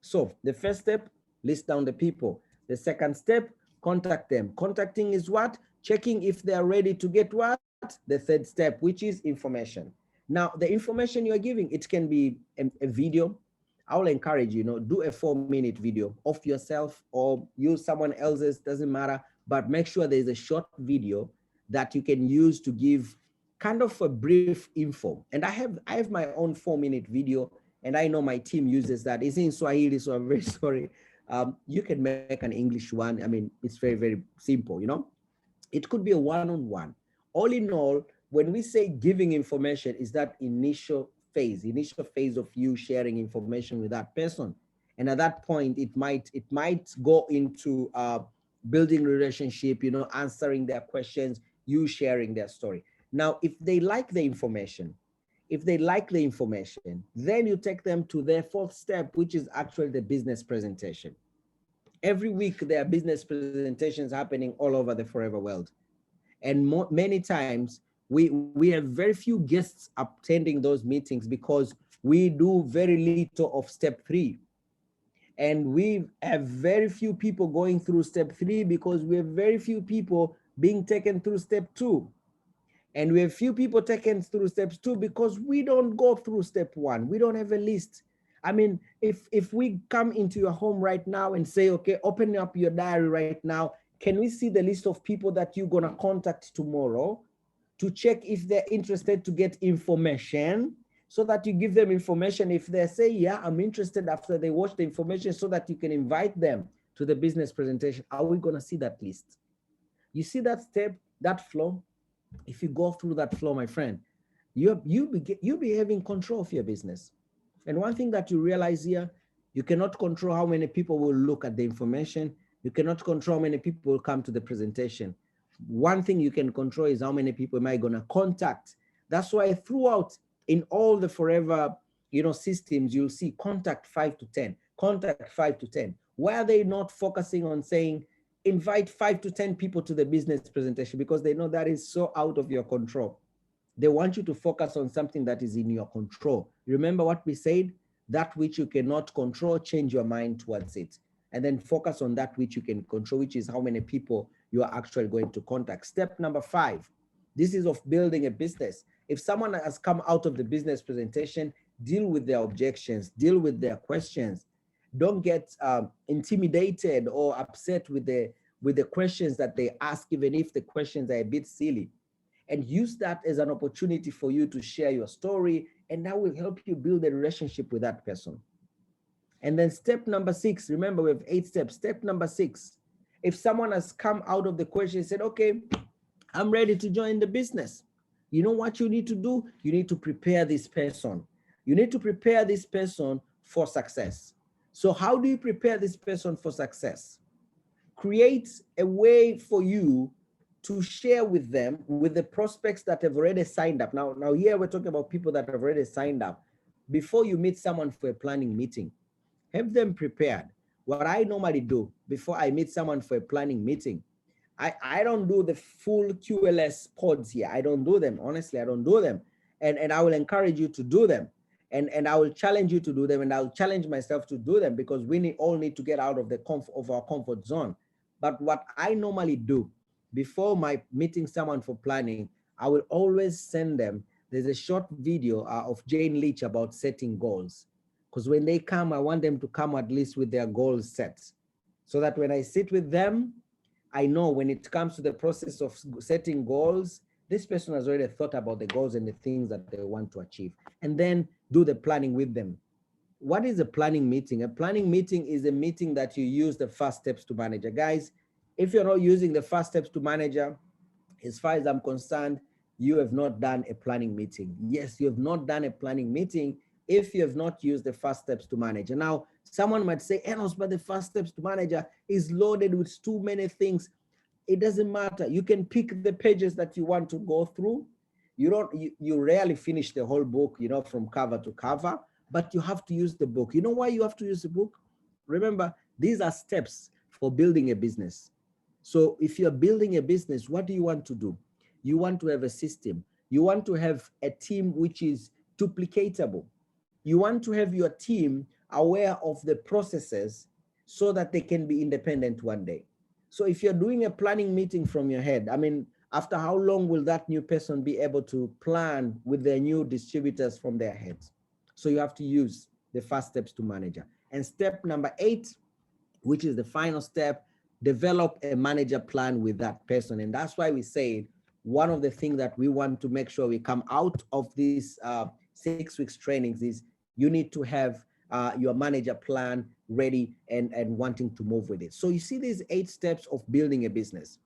So the first step, list down the people. The second step, contact them. Contacting is what? Checking if they are ready to get what? The third step, which is information. Now, the information you are giving, it can be a video. I will encourage you, do a 4-minute video of yourself or use someone else's, doesn't matter, but make sure there's a short video that you can use to give kind of a brief info. And I have my own 4-minute video, and I know my team uses that. It's in Swahili, so I'm very sorry. You can make an English one. I mean, it's very, very simple. It could be a one-on-one. All in all, when we say giving information, is that initial phase of you sharing information with that person. And at that point, it might go into building relationship, answering their questions, you sharing their story. Now, if they like the information, then you take them to their fourth step, which is actually the business presentation. Every week, there are business presentations happening all over the forever world. And many times, we have very few guests attending those meetings because we do very little of step 3. And we have very few people going through step 3 because we have very few people being taken through step 2. And we have few people taken through steps 2 because we don't go through step 1. We don't have a list. I mean, if we come into your home right now and say, okay, open up your diary right now, can we see the list of people that you're gonna contact tomorrow to check if they're interested to get information, so that you give them information. If they say, yeah, I'm interested, after they watch the information, so that you can invite them to the business presentation. Are we gonna see that list? You see that step, that flow? If you go through that flow, my friend, you'll be having control of your business. And one thing that you realize here, you cannot control how many people will look at the information. You cannot control how many people will come to the presentation. One thing you can control is how many people am I going to contact. That's why throughout in all the forever, systems, you'll see contact 5 to 10, contact 5 to 10. Why are they not focusing on saying, invite 5 to 10 people to the business presentation? Because they know that is so out of your control. They want you to focus on something that is in your control. Remember what we said? That which you cannot control, change your mind towards it. And then focus on that which you can control, which is how many people you are actually going to contact. Step number 5, this is of building a business. If someone has come out of the business presentation, deal with their objections, deal with their questions. Don't get intimidated or upset with the questions that they ask, even if the questions are a bit silly. And use that as an opportunity for you to share your story, and that will help you build a relationship with that person. And then step number 6, remember we have 8 steps. Step number 6, if someone has come out of the question and said, okay, I'm ready to join the business, you know what you need to do? You need to prepare this person. You need to prepare this person for success. So how do you prepare this person for success? Create a way for you to share with them, with the prospects that have already signed up. Now here we're talking about people that have already signed up. Before you meet someone for a planning meeting, have them prepared. What I normally do before I meet someone for a planning meeting, I don't do the full QLS pods here. I don't do them. Honestly, I don't do them. And I will encourage you to do them. And I will challenge you to do them, and I'll challenge myself to do them, because we all need to get out of our comfort zone. But what I normally do before my meeting someone for planning, I will always send them, there's a short video of Jane Leach about setting goals. Because when they come, I want them to come at least with their goals set. So that when I sit with them, I know when it comes to the process of setting goals, this person has already thought about the goals and the things that they want to achieve, and then do the planning with them. What is a planning meeting? A planning meeting is a meeting that you use the first steps to manager. Guys, if you're not using the first steps to manager, as far as I'm concerned, you have not done a planning meeting. Yes, you have not done a planning meeting if you have not used the first steps to manager. Now, Someone might say, Enos, but the first steps to manager is loaded with too many things. It doesn't matter. You can pick the pages that you want to go through. You rarely finish the whole book, from cover to cover, but you have to use the book. You know why you have to use the book? Remember, these are steps for building a business. So if you're building a business, what do you want to do? You want to have a system. You want to have a team which is duplicatable. You want to have your team aware of the processes so that they can be independent one day. So if you're doing a planning meeting from your head, I mean, after how long will that new person be able to plan with their new distributors from their heads? So you have to use the first steps to manager. And step number 8, which is the final step, develop a manager plan with that person. And that's why we say one of the things that we want to make sure we come out of these 6 weeks trainings is you need to have your manager plan ready and wanting to move with it. So you see these 8 steps of building a business.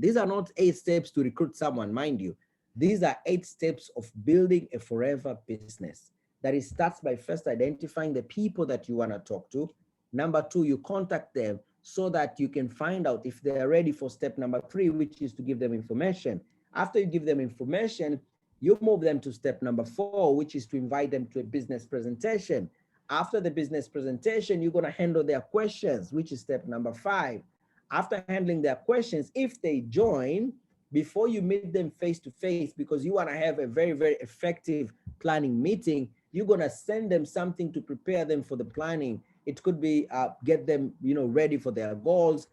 These are not 8 steps to recruit someone, mind you. These are 8 steps of building a forever business. That it starts by first identifying the people that you want to talk to. Number 2, you contact them so that you can find out if they are ready for step number 3, which is to give them information. After you give them information, you move them to step number 4, which is to invite them to a business presentation. After the business presentation, you're going to handle their questions, which is step number 5. After handling their questions, if they join, before you meet them face to face, because you want to have a very, very effective planning meeting, you're going to send them something to prepare them for the planning. It could be get them, ready for their goals.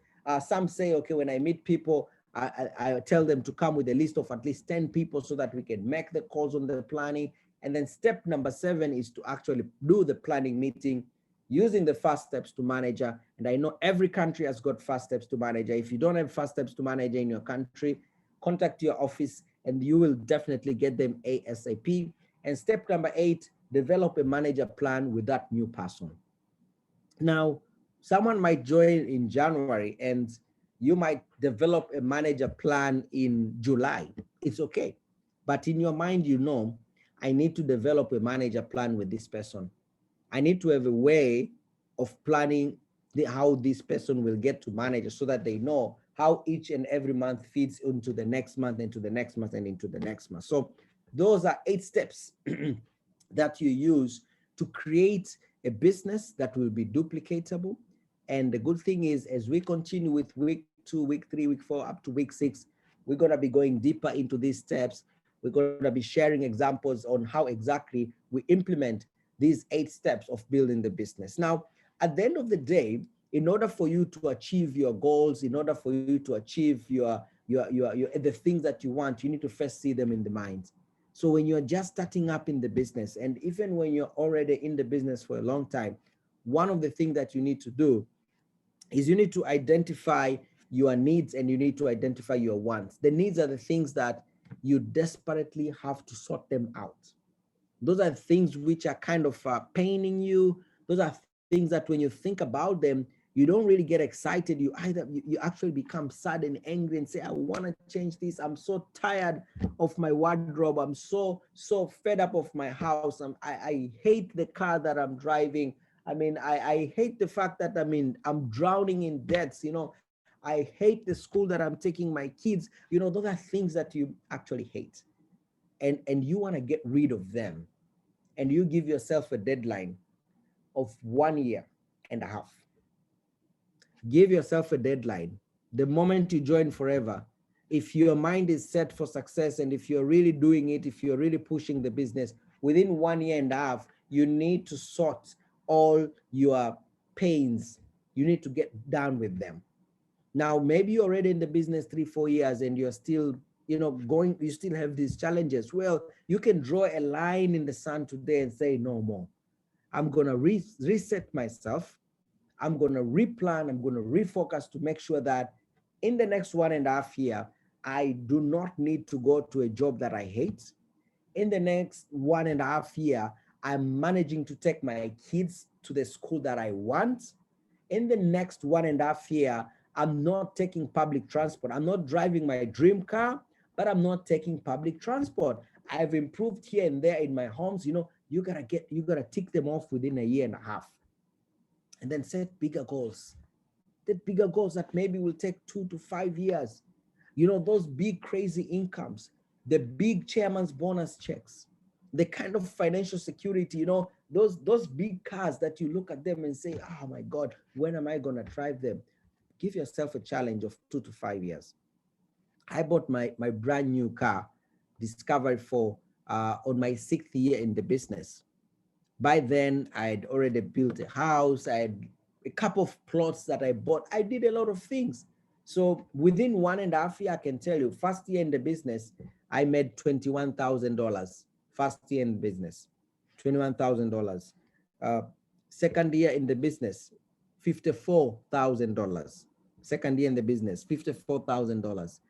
Some say, okay, when I meet people, I tell them to come with a list of at least 10 people so that we can make the calls on the planning. And then step number 7 is to actually do the planning meeting using the first steps to manager. And I know every country has got first steps to manager. If you don't have first steps to manager in your country, contact your office and you will definitely get them ASAP. And step number 8, develop a manager plan with that new person. Now, someone might join in January and you might develop a manager plan in July. It's okay. But in your mind, I need to develop a manager plan with this person. I need to have a way of planning how this person will get to manager so that they know how each and every month feeds into the next month, into the next month, and into the next month. So those are 8 steps that you use to create a business that will be duplicatable. And the good thing is, as we continue with week 2, week 3, week 4, up to week 6, we're going to be going deeper into these steps. We're going to be sharing examples on how exactly we implement these 8 steps of building the business. Now, at the end of the day, in order for you to achieve your goals, in order for you to achieve the things that you want, you need to first see them in the mind. So when you're just starting up in the business, and even when you're already in the business for a long time, one of the things that you need to do is you need to identify your needs and you need to identify your wants. The needs are the things that you desperately have to sort them out. Those are things which are kind of paining you. Those are things that when you think about them, you don't really get excited. You actually become sad and angry and say, I want to change this. I'm so tired of my wardrobe. I'm so fed up of my house. I hate the car that I'm driving. I mean, I hate the fact that I'm drowning in debts. I hate the school that I'm taking my kids. Those are things that you actually hate. And you want to get rid of them. And you give yourself a deadline of 1.5 years. Give yourself a deadline. The moment you join Forever, if your mind is set for success and if you're really doing it, if you're really pushing the business, within 1.5 years, you need to sort all your pains. You need to get done with them. Now, maybe you're already in the business 3-4 years and you're still, you still have these challenges. Well, you can draw a line in the sand today and say, no more. I'm going to reset myself. I'm going to replan. I'm going to refocus to make sure that in the next 1.5 years, I do not need to go to a job that I hate. In the next 1.5 years, I'm managing to take my kids to the school that I want. In the next 1.5 years, I'm not taking public transport. I'm not driving my dream car, but I'm not taking public transport. I've improved here and there in my homes. You gotta tick them off within 1.5 years. and then set bigger goals. Set bigger goals that maybe will take 2 to 5 years. You know, those big crazy incomes, the big chairman's bonus checks, the kind of financial security, you know, those big cars that you look at them and say, oh my God, when am I gonna drive them? Give yourself a challenge of 2 to 5 years. I bought my brand new car, Discovery, for on my 6th year in the business. By then, I'd already built a house. I had a couple of plots that I bought. I did a lot of things. So within 1.5 years, I can tell you, first year in the business, I made $21,000. First year in business, $21,000. Uh, Second year in the business, $54,000. Second year in the business, $54,000.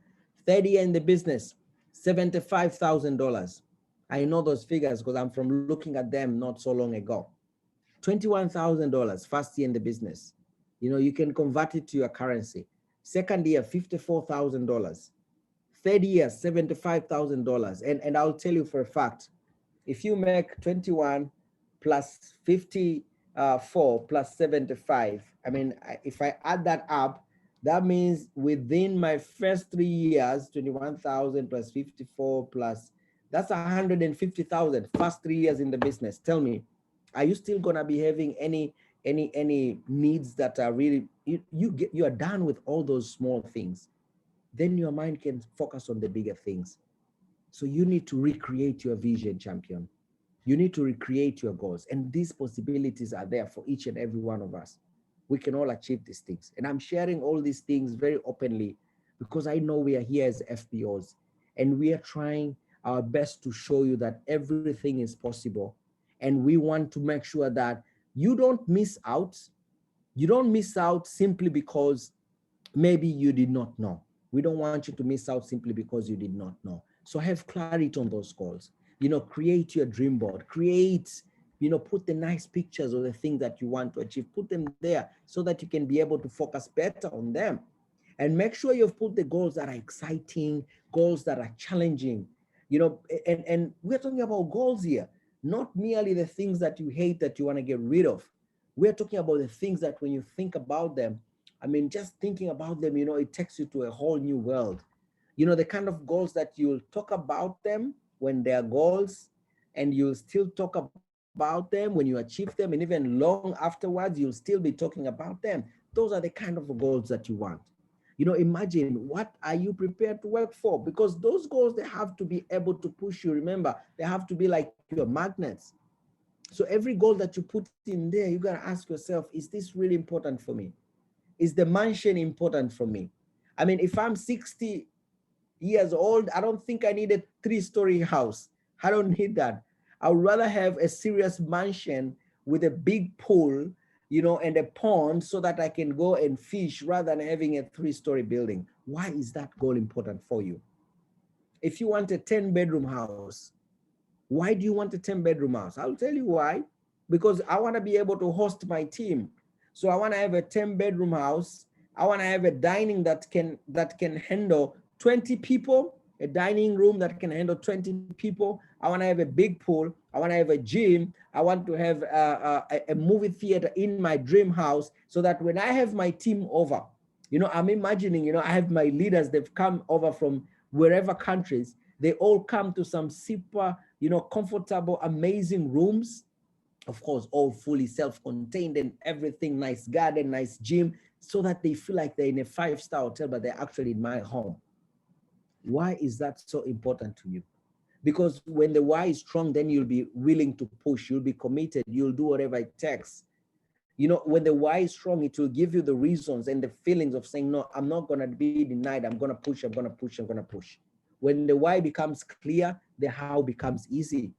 Third year in the business, $75,000. I know those figures because I'm from looking at them not so long ago. $21,000 first year in the business. You know, you can convert it to your currency. Second year, $54,000. Third year, $75,000. And I'll tell you for a fact, if you make 21 plus 54 plus 75, I mean, if I add that up, that means within my first 3 years, 21,000 plus 54 plus, that's 150,000 first 3 years in the business. Tell me, are you still gonna be having any needs that are really, you are done with all those small things? Then your mind can focus on the bigger things. So you need to recreate your vision, champion. You need to recreate your goals. And these possibilities are there for each and every one of us. We can all achieve these things. And I'm sharing all these things very openly because I know we are here as FBOs and we are trying our best to show you that everything is possible. And we want to make sure that you don't miss out. You don't miss out simply because maybe you did not know. We don't want you to miss out simply because you did not know. So have clarity on those goals. You know, create your dream board, create, you know, put the nice pictures of the things that you want to achieve, put them there so that you can be able to focus better on them. And make sure you've put the goals that are exciting, goals that are challenging, you know, and we're talking about goals here, not merely the things that you hate that you want to get rid of. We're talking about the things that when you think about them, I mean, just thinking about them, you know, it takes you to a whole new world. You know, the kind of goals that you'll talk about them when they're goals, and you'll still talk about them when you achieve them, and even long afterwards, you'll still be talking about them. Those are the kind of goals that you want. You know, imagine, what are you prepared to work for? Because those goals, they have to be able to push you. Remember, they have to be like your magnets. So every goal that you put in there, you got to ask yourself, is this really important for me? Is the mansion important for me? I mean, if I'm 60 years old, I don't think I need a 3-story house. I don't need that. I would rather have a serious mansion with a big pool, you know, and a pond so that I can go and fish rather than having a 3-story building. Why is that goal important for you? If you want a 10-bedroom house, why do you want a 10-bedroom house? I'll tell you why. Because I want to be able to host my team. So I want to have a 10-bedroom house. I want to have a dining that can handle 20 people, a dining room that can handle 20 people. I want to have a big pool. I want to have a gym. I want to have a movie theater in my dream house so that when I have my team over, you know, I'm imagining, you know, I have my leaders, they've come over from wherever countries, they all come to some super, you know, comfortable, amazing rooms, of course, all fully self-contained and everything, nice garden, nice gym, so that they feel like they're in a 5-star hotel, but they're actually in my home. Why is that so important to you? Because when the why is strong, then you'll be willing to push, you'll be committed, you'll do whatever it takes. You know, when the why is strong, it will give you the reasons and the feelings of saying, no, I'm not going to be denied. I'm going to push, I'm going to push, I'm going to push. When the why becomes clear, the how becomes easy.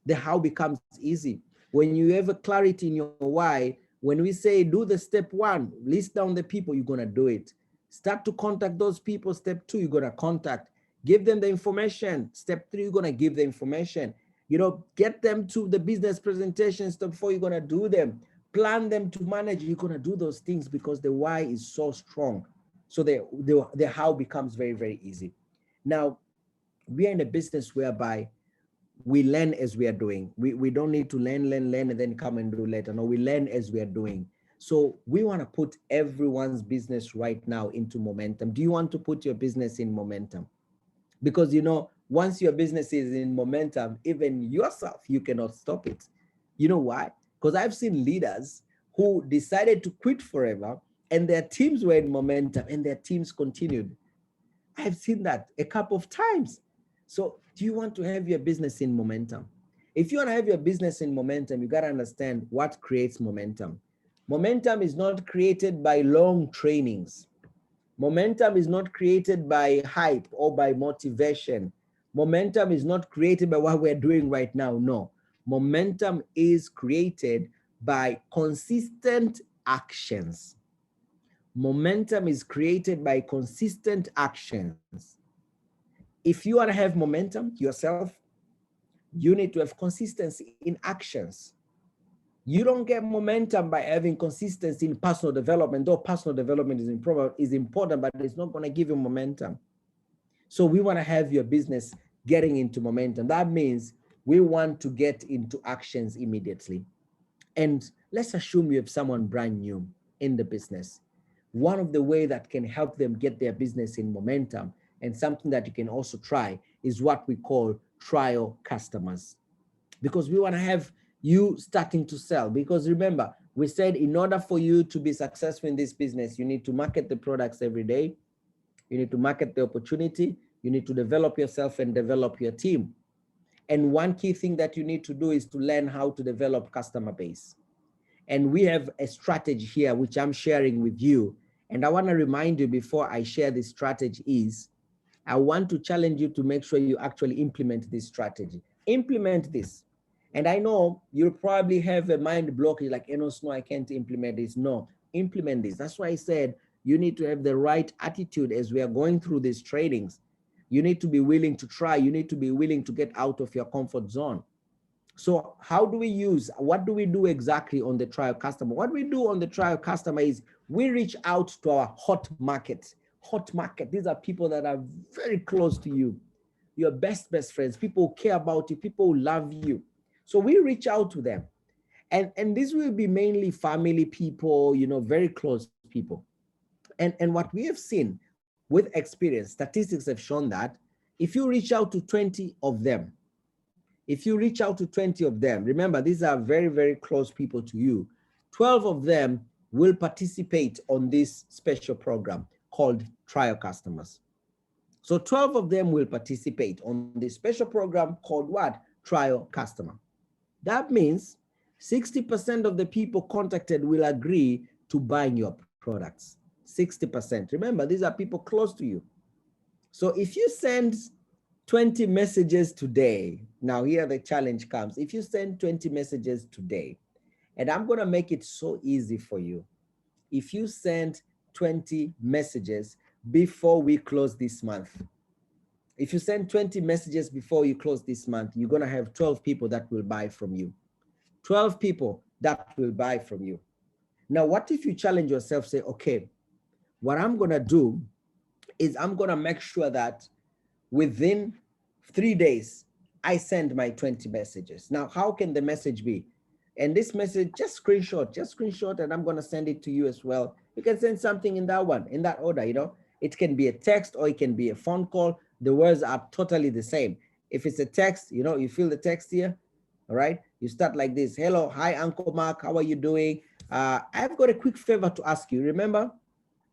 The how becomes easy. When you have a clarity in your why, when we say do the step 1, list down the people, you're going to do it. Start to contact those people. Step 2, you're going to contact. Give them the information. Step 3, you're going to give the information. You know, get them to the business presentation. Step 4, you're going to do them. Plan them to manage. You're going to do those things because the why is so strong. So the how becomes very, very easy. Now, we are in a business whereby we learn as we are doing. We don't need to learn, and then come and do later. No, we learn as we are doing. So we want to put everyone's business right now into momentum. Do you want to put your business in momentum? Because once your business is in momentum, even yourself, you cannot stop it. You know why? Because I've seen leaders who decided to quit forever and their teams were in momentum and their teams continued. I've seen that a couple of times. So do you want to have your business in momentum? If you want to have your business in momentum, you got to understand what creates momentum. Momentum is not created by long trainings. Momentum is not created by hype or by motivation. Momentum is not created by what we're doing right now. No. Momentum is created by consistent actions. Momentum is created by consistent actions. If you want to have momentum yourself, you need to have consistency in actions. You don't get momentum by having consistency in personal development, though personal development is important, but it's not going to give you momentum. So we want to have your business getting into momentum. That means we want to get into actions immediately. And let's assume you have someone brand new in the business. One of the ways that can help them get their business in momentum, and something that you can also try, is what we call trial customers. Because we want to have you starting to sell. Because remember, we said in order for you to be successful in this business, you need to market the products every day. You need to market the opportunity. You need to develop yourself and develop your team. And one key thing that you need to do is to learn how to develop customer base. And we have a strategy here, which I'm sharing with you. And I want to remind you before I share this strategy is, I want to challenge you to make sure you actually implement this strategy. Implement this. And I know you'll probably have a mind block. You're like, no, I can't implement this. No, implement this. That's why I said you need to have the right attitude as we are going through these trainings. You need to be willing to try. You need to be willing to get out of your comfort zone. So what do we do exactly on the trial customer? What we do on the trial customer is we reach out to our hot market. Hot market, these are people that are very close to you. Your best friends, people who care about you, people who love you. So we reach out to them. And this will be mainly family people, very close people. And what we have seen with experience, statistics have shown that if you reach out to 20 of them, remember, these are very, very close people to you, 12 of them will participate on this special program called Trial Customers. So 12 of them will participate on this special program called what? Trial Customer. That means 60% of the people contacted will agree to buying your products. 60%. Remember, these are people close to you. So if you send 20 messages today, now here the challenge comes. If you send 20 messages today, and I'm going to make it so easy for you. If you send 20 messages before we close this month, if you send 20 messages before you close this month, you're going to have 12 people that will buy from you. 12 people that will buy from you. Now, what if you challenge yourself, say, okay, what I'm going to do is I'm going to make sure that within 3 days, I send my 20 messages. Now, how can the message be? And this message, just screenshot, and I'm going to send it to you as well. You can send something in that one, in that order, It can be a text or it can be a phone call. The words are totally the same. If it's a text, you feel the text here, all right? You start like this. Hello, hi, Uncle Mark, how are you doing? I've got a quick favor to ask you. Remember,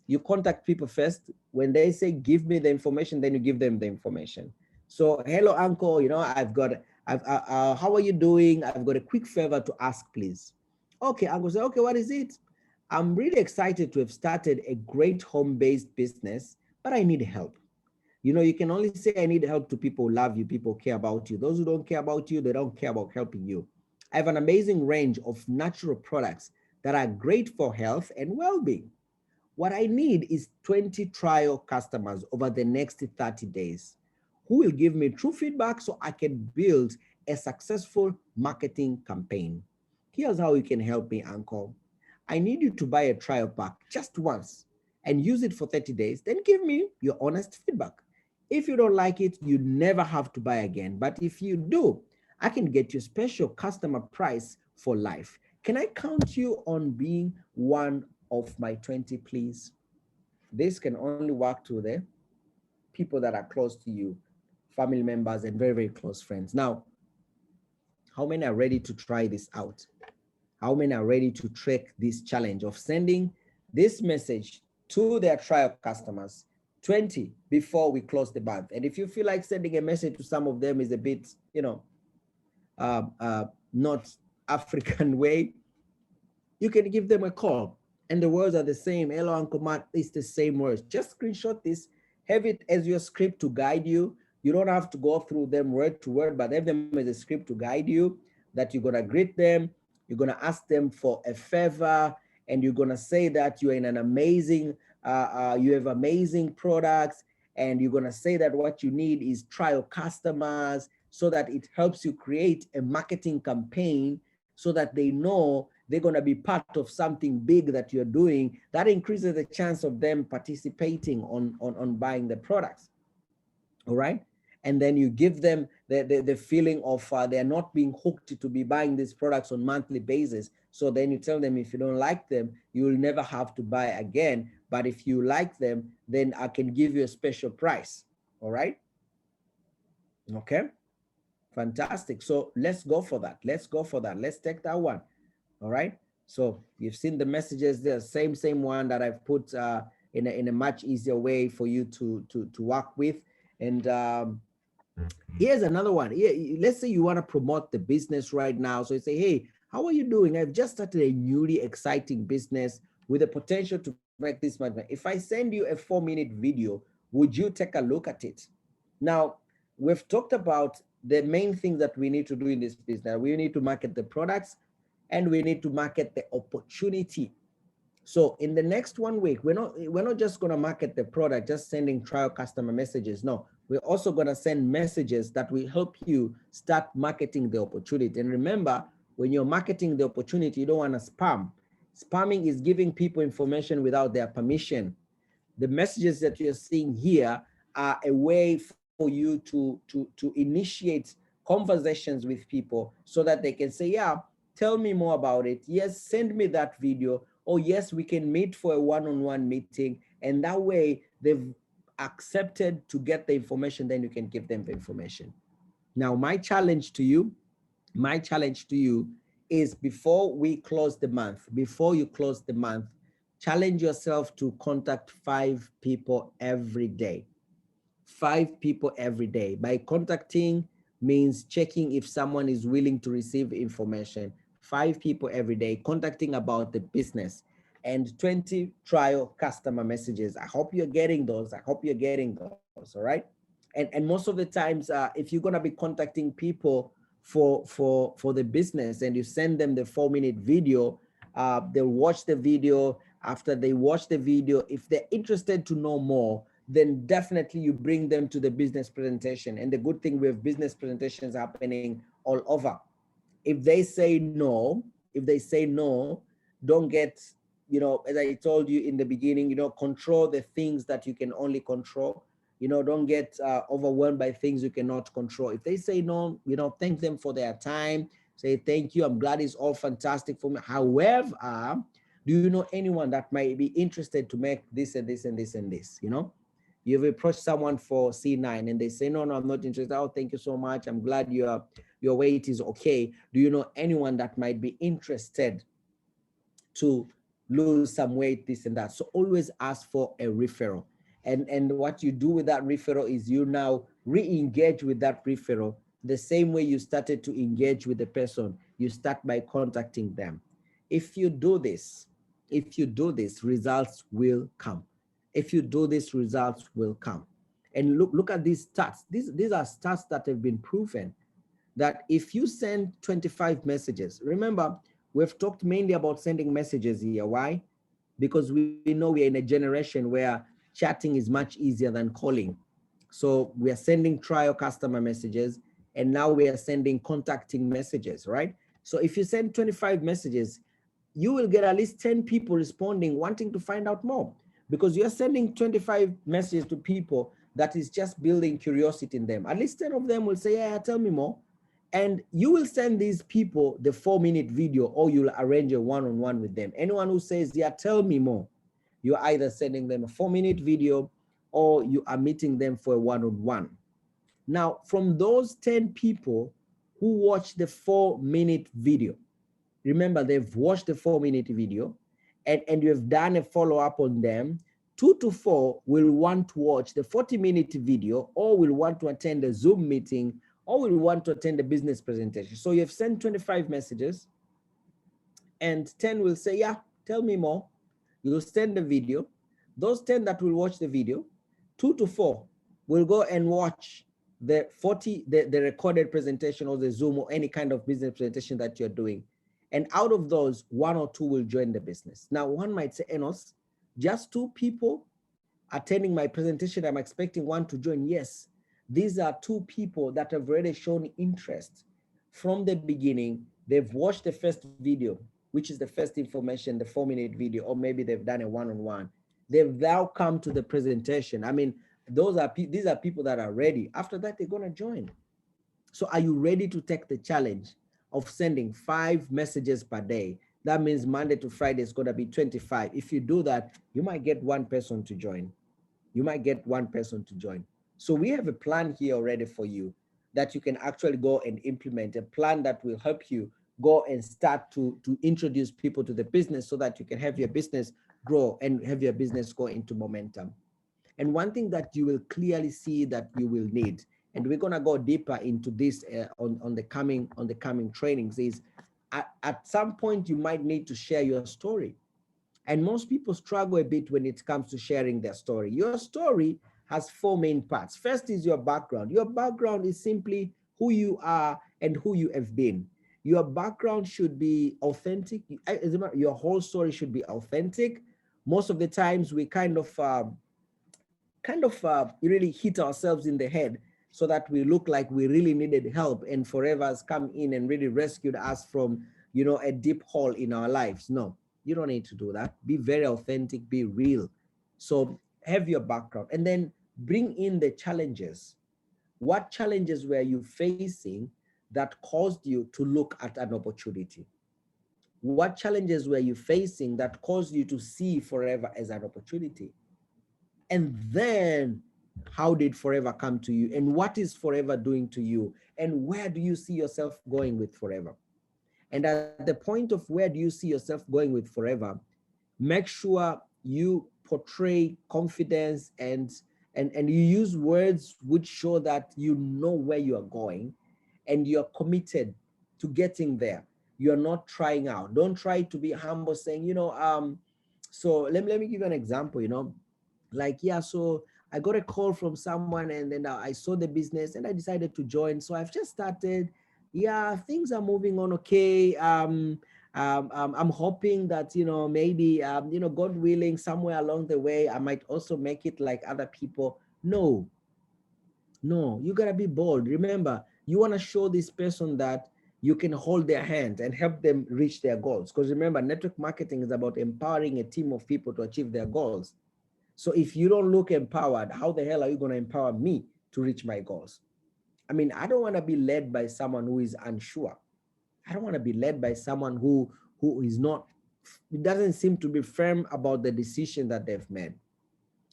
you contact people first. When they say, give me the information, then you give them the information. So, hello, Uncle, how are you doing? I've got a quick favor to ask, please. Okay, Uncle say, okay, what is it? I'm really excited to have started a great home-based business, but I need help. You can only say I need help to people who love you, people who care about you. Those who don't care about you, they don't care about helping you. I have an amazing range of natural products that are great for health and well-being. What I need is 20 trial customers over the next 30 days who will give me true feedback so I can build a successful marketing campaign. Here's how you can help me, Uncle. I need you to buy a trial pack just once and use it for 30 days, then give me your honest feedback. If you don't like it, you never have to buy again. But if you do, I can get you a special customer price for life. Can I count you on being one of my 20, please? This can only work to the people that are close to you, family members, and very, very close friends. Now, how many are ready to try this out? How many are ready to track this challenge of sending this message to their trial customers, 20 before we close the month? And if you feel like sending a message to some of them is a bit, not African way, you can give them a call. And the words are the same. Hello, Uncle Matt, it's the same words. Just screenshot this, have it as your script to guide you. You don't have to go through them word to word, but have them as a script to guide you, that you're gonna greet them, you're gonna ask them for a favor, and you're gonna say that you're in an amazing, you have amazing products, and you're gonna say that what you need is trial customers, so that it helps you create a marketing campaign so that they know they're going to be part of something big that you're doing. That increases the chance of them participating on buying the products. All right. And then you give them the feeling of they're not being hooked to be buying these products on monthly basis. So then you tell them, if you don't like them, you will never have to buy again. But if you like them, then I can give you a special price. All right. Okay. Fantastic. So let's go for that. Let's go for that. Let's take that one. All right. So you've seen the messages there, same one that I've put in a much easier way for you to work with. And here's another one. Let's say you want to promote the business right now. So you say, hey, how are you doing? I've just started a newly exciting business with the potential to make this much money. If I send you a 4-minute video, would you take a look at it? Now, we've talked about the main things that we need to do in this business. We need to market the products, and we need to market the opportunity. So in the next 1 week, we're not just going to market the product, just sending trial customer messages. No, we're also going to send messages that will help you start marketing the opportunity. And remember, when you're marketing the opportunity, you don't want to spam. Spamming is giving people information without their permission. The messages that you're seeing here are a way for you to initiate conversations with people so that they can say, yeah, tell me more about it. Yes, send me that video. Or yes, we can meet for a one-on-one meeting. And that way they've accepted to get the information, then you can give them the information. Now, my challenge to you is, before we close the month, before you close the month, challenge yourself to contact 5 people every day. 5 people every day. By contacting means checking if someone is willing to receive information. 5 people every day, contacting about the business, and 20 trial customer messages. I hope you're getting those. All right. And most of the times, if you're going to be contacting people for the business and you send them the 4-minute video, they'll watch the video. After they watch the video, if they're interested to know more, then definitely you bring them to the business presentation. And the good thing, we have business presentations happening all over. If they say no, don't get, as I told you in the beginning, control the things that you can only control. Don't get overwhelmed by things you cannot control. If they say no, thank them for their time. Say, thank you, I'm glad it's all fantastic for me. However, do you know anyone that might be interested to make this and this and this and this? You've approached someone for C9 and they say, no, I'm not interested. Oh, thank you so much. I'm glad your weight is okay. Do you know anyone that might be interested to lose some weight, this and that? So always ask for a referral. And what you do with that referral is you now re-engage with that referral the same way you started to engage with the person. You start by contacting them. If you do this, results will come. If you do this, results will come. And look at these stats. These are stats that have been proven that if you send 25 messages, remember, we've talked mainly about sending messages here. Why? Because we know we are in a generation where chatting is much easier than calling. So we are sending trial customer messages, and now we are sending contacting messages, right? So if you send 25 messages, you will get at least 10 people responding, wanting to find out more, because you're sending 25 messages to people that is just building curiosity in them. At least 10 of them will say, yeah, tell me more. And you will send these people the 4-minute video, or you'll arrange a one-on-one with them. Anyone who says, yeah, tell me more, you're either sending them a 4-minute video or you are meeting them for a one-on-one. Now, from those 10 people who watch the 4-minute video, remember they've watched the 4-minute video and you have done a follow-up on them, 2 to 4 will want to watch the 40-minute video, or will want to attend a Zoom meeting, or will want to attend a business presentation. So you have sent 25 messages and 10 will say, yeah, tell me more. You'll send the video. Those 10 that will watch the video, 2 to 4 will go and watch the recorded presentation or the Zoom or any kind of business presentation that you're doing. And out of those, 1 or 2 will join the business. Now, one might say, Enos, just 2 people attending my presentation, I'm expecting 1 to join. Yes, these are 2 people that have already shown interest from the beginning. They've watched the first video, which is the first information, the 4-minute video, or maybe they've done a one-on-one. They've now come to the presentation. I mean, these are people that are ready. After that, they're gonna join. So are you ready to take the challenge of sending 5 messages per day? That means Monday to Friday is gonna be 25. If you do that, you might get 1 person to join. You might get 1 person to join. So we have a plan here already for you that you can actually go and implement, a plan that will help you go and start to introduce people to the business so that you can have your business grow and have your business go into momentum. And one thing that you will clearly see that you will need, and we're gonna go deeper into this on the coming trainings, is at some point you might need to share your story. And most people struggle a bit when it comes to sharing their story. Your story has 4 main parts. First is your background. Your background is simply who you are and who you have been. Your background should be authentic. Your whole story should be authentic. Most of the times we kind of really hit ourselves in the head so that we look like we really needed help, and Forever has come in and really rescued us from, a deep hole in our lives. No, you don't need to do that. Be very authentic, be real. So have your background, and then bring in the challenges. What challenges were you facing that caused you to look at an opportunity? What challenges were you facing that caused you to see Forever as an opportunity? And then how did Forever come to you? And what is Forever doing to you? And where do you see yourself going with Forever? And at the point of where do you see yourself going with Forever, make sure you portray confidence and you use words which show that you know where you are going and you're committed to getting there. You're not trying out. Don't try to be humble saying, so let me give you an example, like, yeah, so I got a call from someone and then I saw the business and I decided to join. So I've just started. Yeah, things are moving on okay. I'm hoping that, maybe, God willing, somewhere along the way, I might also make it like other people. No, you gotta be bold. Remember, you wanna show this person that you can hold their hand and help them reach their goals. Because remember, network marketing is about empowering a team of people to achieve their goals. So if you don't look empowered, how the hell are you gonna empower me to reach my goals? I mean, I don't want to be led by someone who is unsure. I don't want to be led by someone who is not, it doesn't seem to be firm about the decision that they've made.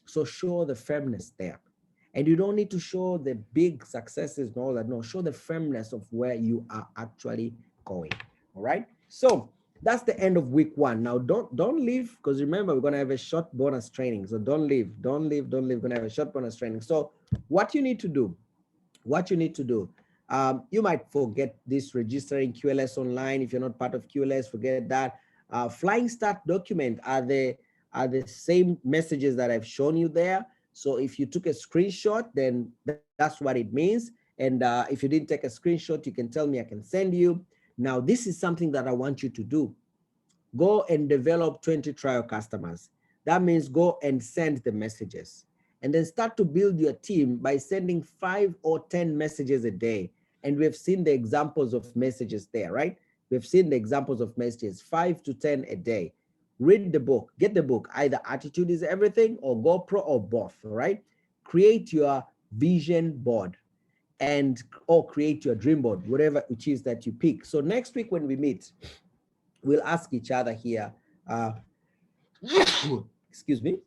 So show the firmness there. And you don't need to show the big successes and all that. No, show the firmness of where you are actually going. All right. So that's the end of week 1. Now don't leave, because remember, we're going to have a short bonus training. So don't leave. We're going to have a short bonus training. So what you need to do, you might forget this registering QLS online. If you're not part of QLS, forget that. Flying start document are the same messages that I've shown you there. So if you took a screenshot, then that's what it means. And if you didn't take a screenshot, you can tell me, I can send you. Now, this is something that I want you to do. Go and develop 20 trial customers. That means go and send the messages. And then start to build your team by sending 5 or 10 messages a day. And we've seen the examples of messages there, right? We've seen the examples of messages, 5 to 10 a day. Read the book, get the book, either Attitude is Everything or GoPro or both, right? Create your vision board. and or create your dream board, whatever it is that you pick. So next week when we meet, we'll ask each other here, excuse me.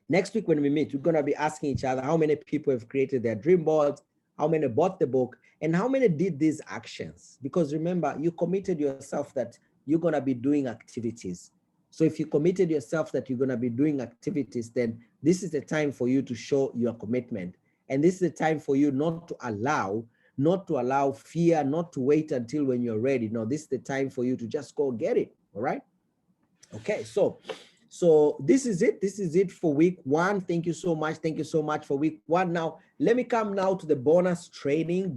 Next week when we meet, we're going to be asking each other how many people have created their dream boards, how many bought the book, and how many did these actions. Because remember, you committed yourself that you're going to be doing activities. So if you committed yourself that you're going to be doing activities, then this is the time for you to show your commitment. And this is the time for you not to allow fear, not to wait until when you're ready. No, this is the time for you to just go get it. All right. Okay. So this is it. This is it for week 1. Thank you so much. Thank you so much for week 1. Now, let me come now to the bonus training.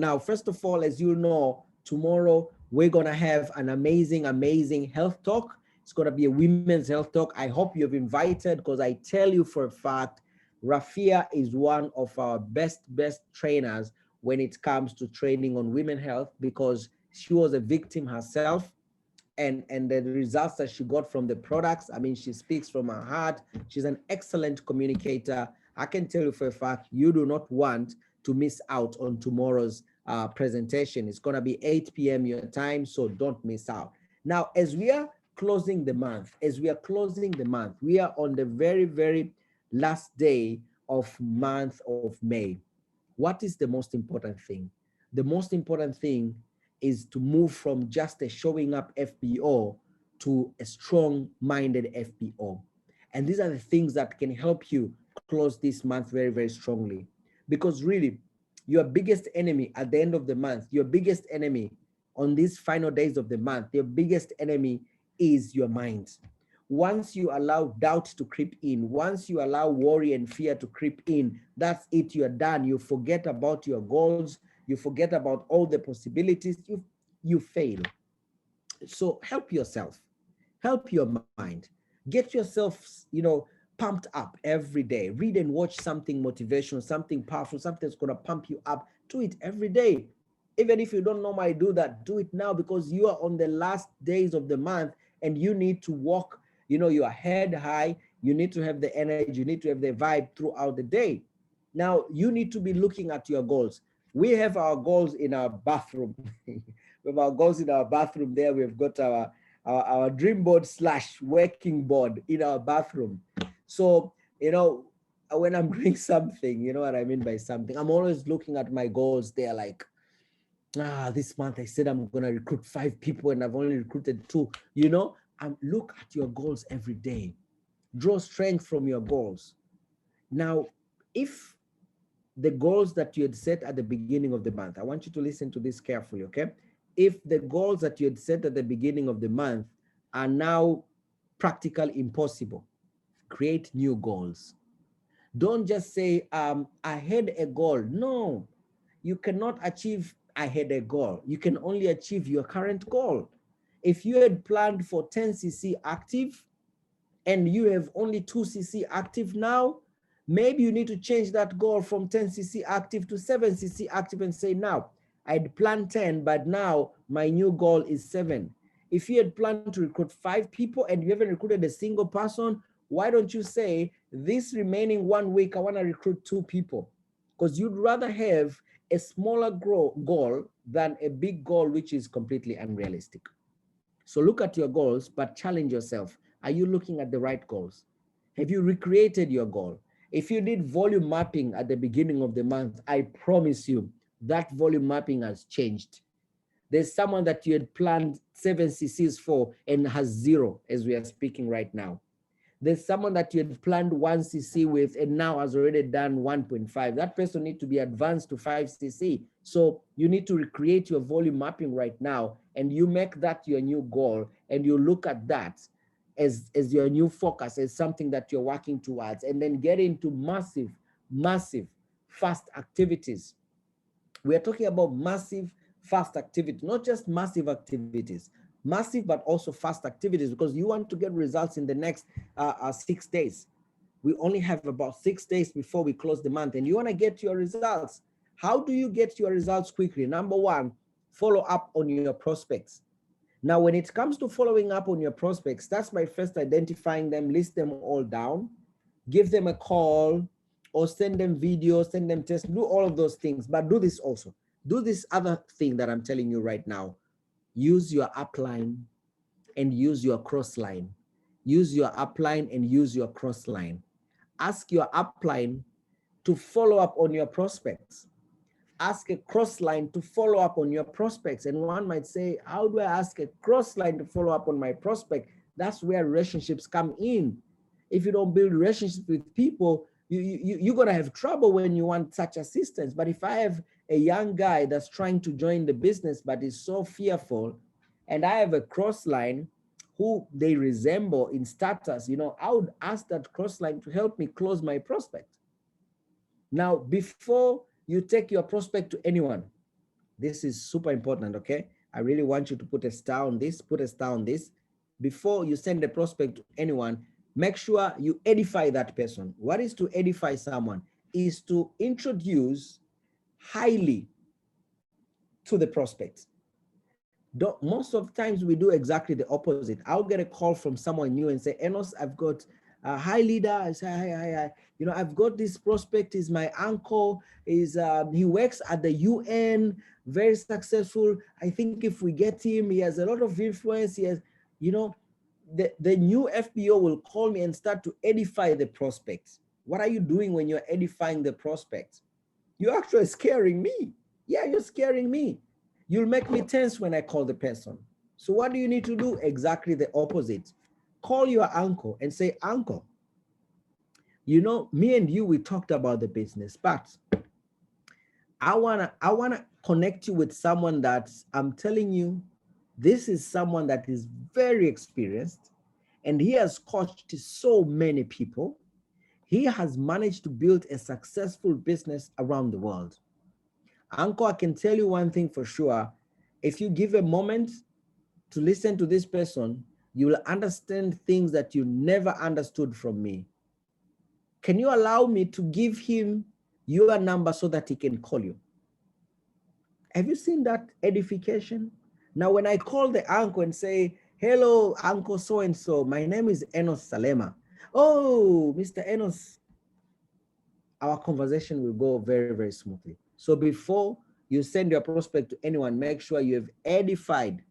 Now, first of all, as you know, tomorrow we're going to have an amazing health talk. It's going to be a women's health talk. I hope you've invited, because I tell you for a fact, Rafia is one of our best trainers when it comes to training on women health, because she was a victim herself. And the results that she got from the products, I mean, she speaks from her heart. She's an excellent communicator. I can tell you for a fact, you do not want to miss out on tomorrow's presentation. It's going to be 8 p.m. your time, so don't miss out. Now, as we are closing the month, we are on the very last day of month of May. What is the most important thing? The most important thing is to move from just a showing up FBO to a strong-minded FBO. And these are the things that can help you close this month very strongly. Because really, your biggest enemy at the end of the month, your biggest enemy on these final days of the month, your biggest enemy is your mind. Once you allow doubt to creep in, once you allow worry and fear to creep in, that's it, you're done. You forget about your goals, you forget about all the possibilities, you fail. So help yourself, help your mind, get yourself, pumped up every day. Read and watch something motivational, something powerful, something that's gonna pump you up. Do it every day. Even if you don't normally do that, do it now, because you are on the last days of the month and you need to walk, your head high. You need to have the energy, you need to have the vibe throughout the day. Now, you need to be looking at your goals. We have our goals in our bathroom. We have our goals in our bathroom there. We've got our dream board / working board in our bathroom. So, when I'm doing something, you know what I mean by something, I'm always looking at my goals there, like, this month I said I'm going to recruit 5 people and I've only recruited 2. Look at your goals every day. Draw strength from your goals. Now, if the goals that you had set at the beginning of the month, I want you to listen to this carefully, okay? If the goals that you had set at the beginning of the month are now practically impossible, create new goals. Don't just say, I had a goal. No, you cannot achieve, I had a goal. You can only achieve your current goal. If you had planned for 10cc active and you have only 2cc active now, maybe you need to change that goal from 10cc active to 7cc active and say, now, I'd planned 10, but now my new goal is 7. If you had planned to recruit 5 people and you haven't recruited a single person, why don't you say, this remaining 1 week, I want to recruit 2 people? Because you'd rather have a smaller goal than a big goal, which is completely unrealistic. So look at your goals, but challenge yourself. Are you looking at the right goals? Have you recreated your goal? If you did volume mapping at the beginning of the month, I promise you that volume mapping has changed. There's someone that you had planned 7 cc's for and has 0 as we are speaking right now. There's someone that you had planned 1 cc with and now has already done 1.5. That person needs to be advanced to 5 cc. So you need to recreate your volume mapping right now, and you make that your new goal, and you look at that as your new focus, as something that you're working towards, and then get into massive, fast activities. We are talking about massive, fast activity, not just massive activities, massive, but also fast activities, because you want to get results in the next 6 days. We only have about 6 days before we close the month, and you want to get your results. How do you get your results quickly? Number 1, follow up on your prospects. Now, when it comes to following up on your prospects, that's by first identifying them, list them all down, give them a call, or send them videos, send them tests, do all of those things, but do this also. Do this other thing that I'm telling you right now. Use your upline and use your cross line. Use your upline and use your cross line. Ask your upline to follow up on your prospects. Ask a cross line to follow up on your prospects. And one might say, how do I ask a cross line to follow up on my prospect? That's where relationships come in. If you don't build relationships with people, you're going to have trouble when you want such assistance. But if I have a young guy that's trying to join the business, but is so fearful, and I have a cross line who they resemble in status, I would ask that cross line to help me close my prospect. Now, before you take your prospect to anyone, this is super important, okay? I really want you to put a star on this, put a star on this. Before you send a prospect to anyone, make sure you edify that person. What is to edify someone? Is to introduce highly to the prospect. Most of the times we do exactly the opposite. I'll get a call from someone new and say, Enos, I've got hi leader. I say, hi. I've got this prospect, is my uncle, he works at the UN, very successful. I think if we get him, he has a lot of influence. He has, the new FBO will call me and start to edify the prospects. What are you doing when you're edifying the prospects? You're actually scaring me. Yeah, you're scaring me. You'll make me tense when I call the person. So what do you need to do? Exactly the opposite. Call your uncle and say, uncle, me and you, we talked about the business, but I wanna connect you with someone that I'm telling you, this is someone that is very experienced and he has coached so many people. He has managed to build a successful business around the world. Uncle, I can tell you one thing for sure. If you give a moment to listen to this person, you will understand things that you never understood from me. Can you allow me to give him your number so that he can call you? Have you seen that edification? Now, when I call the uncle and say, hello, Uncle so-and-so, my name is Enos Salema. Oh, Mr. Enos, our conversation will go very, very smoothly. So before you send your prospect to anyone, make sure you've edified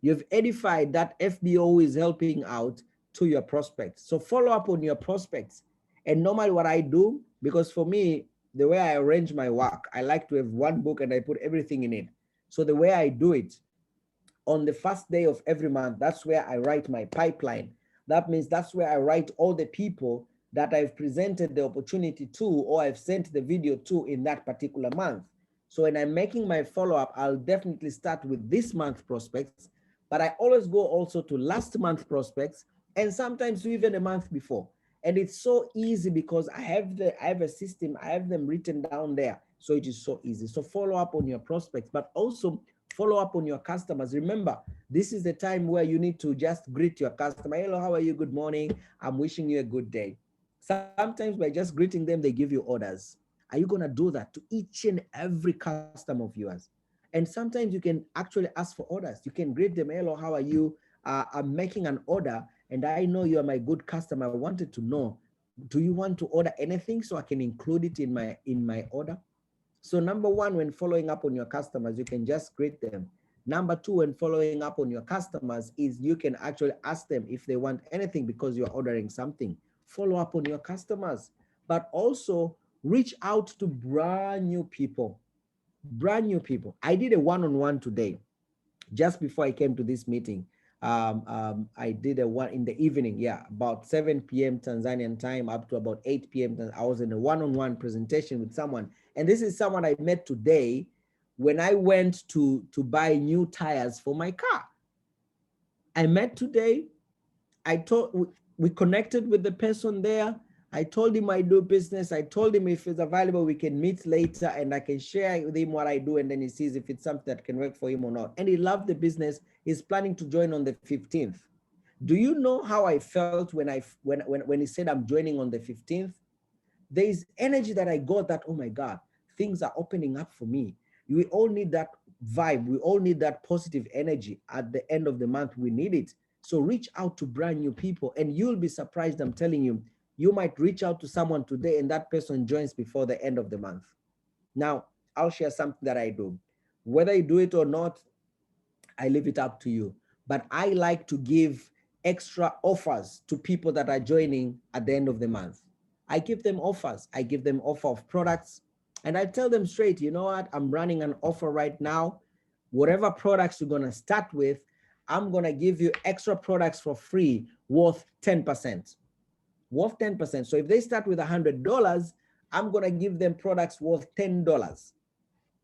that FBO who is helping out to your prospects. So follow up on your prospects. And normally what I do, because for me, the way I arrange my work, I like to have one book and I put everything in it. So the way I do it, on the first day of every month, that's where I write my pipeline. That means that's where I write all the people that I've presented the opportunity to, or I've sent the video to in that particular month. So when I'm making my follow-up, I'll definitely start with this month prospects, but I always go also to last month prospects and sometimes even a month before. And it's so easy because I have a system, I have them written down there. So it is so easy. So follow up on your prospects, but also follow up on your customers. Remember, this is the time where you need to just greet your customer. Hello, how are you? Good morning. I'm wishing you a good day. Sometimes by just greeting them, they give you orders. Are you going to do that to each and every customer of yours? And sometimes you can actually ask for orders. You can greet them. Hello, how are you? I'm making an order and I know you are my good customer. I wanted to know, do you want to order anything so I can include it in my order? So number one, when following up on your customers, you can just greet them. Number two, when following up on your customers is you can actually ask them if they want anything because you're ordering something. Follow up on your customers, but also reach out to brand new people. Brand new people. I did a one-on-one today, just before I came to this meeting. I did a one in the evening, about 7 p.m. Tanzanian time up to about 8 p.m. I was in a one-on-one presentation with someone. And this is someone I met today when I went to buy new tires for my car. I met today. We connected with the person there. I told him I do business. I told him if it's available, we can meet later and I can share with him what I do. And then he sees if it's something that can work for him or not. And he loved the business. He's planning to join on the 15th. Do you know how I felt when he said I'm joining on the 15th? There is energy that I got that, oh my God, things are opening up for me. We all need that vibe. We all need that positive energy at the end of the month. We need it. So reach out to brand new people and you'll be surprised. I'm telling you, You might reach out to someone today and that person joins before the end of the month. Now, I'll share something that I do. Whether you do it or not, I leave it up to you. But I like to give extra offers to people that are joining at the end of the month. I give them offers. I give them offer of products. And I tell them straight, you know what? I'm running an offer right now. Whatever products you're going to start with, I'm going to give you extra products for free worth 10%. Worth 10%. So if they start with $100, I'm going to give them products worth $10.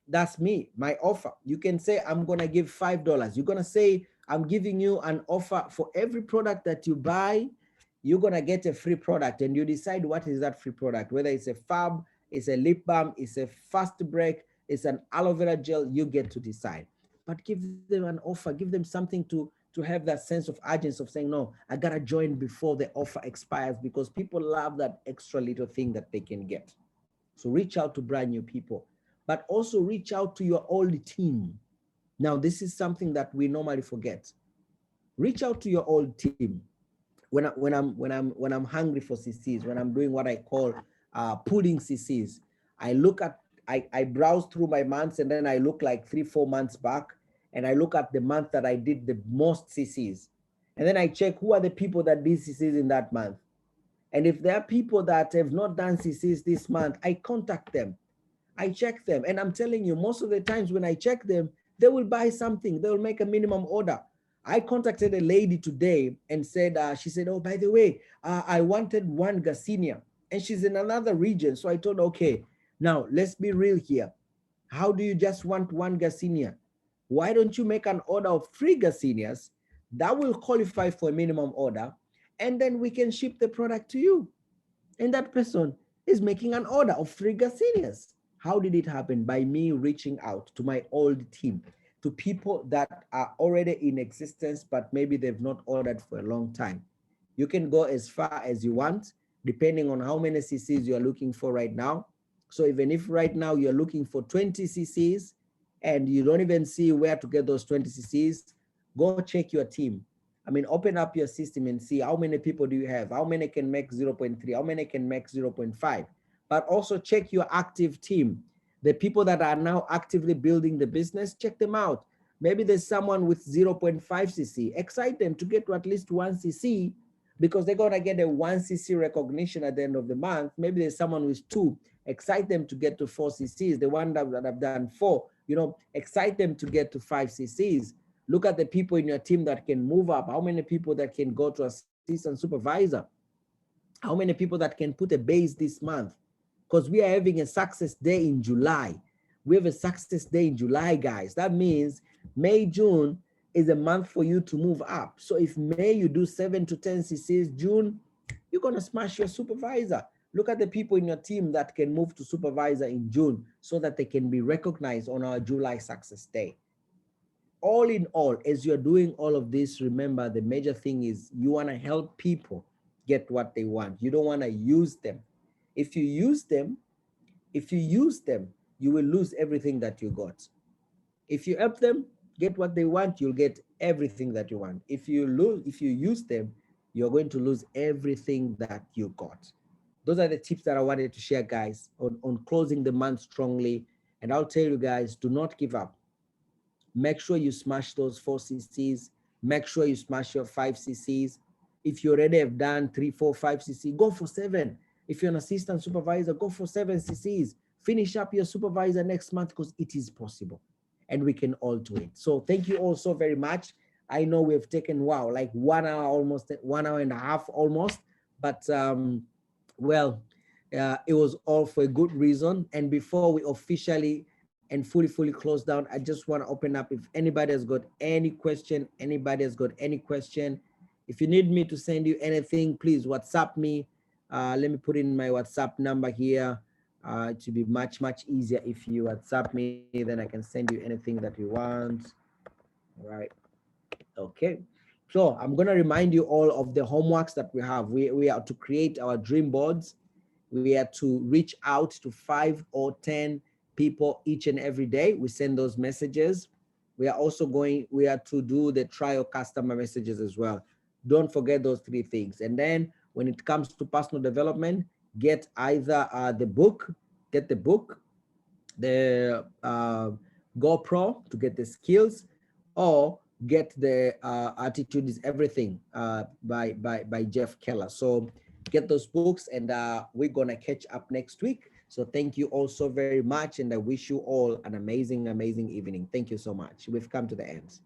That's me, my offer. You can say, I'm going to give $5. You're going to say, I'm giving you an offer for every product that you buy. You're going to get a free product, and you decide what is that free product, whether it's a fab, it's a lip balm, it's a fast break, it's an aloe vera gel. You get to decide. But give them an offer, give them something to have that sense of urgency of saying, no, I got to join before the offer expires, because people love that extra little thing that they can get. So reach out to brand new people, but also reach out to your old team. Now, this is something that we normally forget. Reach out to your old team. When I'm hungry for CCs, when I'm doing what I call pulling CCs, I browse through my months, and then I look like 3-4 months back, and I look at the month that I did the most CCs, and then I check who are the people that did CCs in that month. And if there are people that have not done CCs this month, I contact them. I check them, and I'm telling you, most of the times when I check them, they will buy something. They will make a minimum order. I contacted a lady today and said, she said, oh, by the way, I wanted one Garcinia, and she's in another region. So I told her, okay, now let's be real here. How do you just want one Garcinia? Why don't you make an order of 3 Garcinias that will qualify for a minimum order, and then we can ship the product to you? And that person is making an order of 3 Garcinias. How did it happen? By me reaching out to my old team, to people that are already in existence, but maybe they've not ordered for a long time. You can go as far as you want, depending on how many CCs you're looking for right now. So even if right now you're looking for 20 CCs and you don't even see where to get those 20 CCs, go check your team. I mean, open up your system and see how many people do you have, how many can make 0.3, how many can make 0.5. But also check your active team. The people that are now actively building the business, check them out. Maybe there's someone with 0.5 cc. Excite them to get to at least 1 cc, because they're going to get a 1 cc recognition at the end of the month. Maybe there's someone with 2. Excite them to get to 4 cc's. The one that have done 4, excite them to get to 5 cc's. Look at the people in your team that can move up. How many people that can go to assistant supervisor? How many people that can put a base this month? Because we are having a success day in July. We have a success day in July, guys. That means May, June is a month for you to move up. So if May you do 7 to 10 cc's, June, you're going to smash your supervisor. Look at the people in your team that can move to supervisor in June, so that they can be recognized on our July success day. All in all, as you're doing all of this, remember the major thing is you want to help people get what they want. You don't want to use them. If you use them, you will lose everything that you got. If you help them get what they want, you'll get everything that you want. If you use them, you're going to lose everything that you got. Those are the tips that I wanted to share, guys, on closing the month strongly. And I'll tell you guys, do not give up. Make sure you smash those 4 cc's. Make sure you smash your 5 cc's. If you already have done 3, 4, 5 cc, go for 7. If you're an assistant supervisor, go for 7 cc's. Finish up your supervisor next month, because it is possible and we can all do it. So thank you all so very much. I know we've taken, like 1 hour, almost 1 hour and a half almost, but it was all for a good reason. And before we officially and fully close down, I just want to open up. If anybody has got any question, if you need me to send you anything, please WhatsApp me. Let me put in my WhatsApp number here. It should be much easier if you WhatsApp me, then I can send you anything that you want. All right. Okay. So I'm going to remind you all of the homeworks that we have. We are to create our dream boards. We are to reach out to 5 or 10 people each and every day. We send those messages. We are to do the trial customer messages as well. Don't forget those 3 things. And then when it comes to personal development, get either the book, the GoPro to get the skills, or get the Attitude is Everything by Jeff Keller. So get those books, and we're gonna catch up next week. So thank you all so very much, and I wish you all an amazing, amazing evening. Thank you so much. We've come to the end.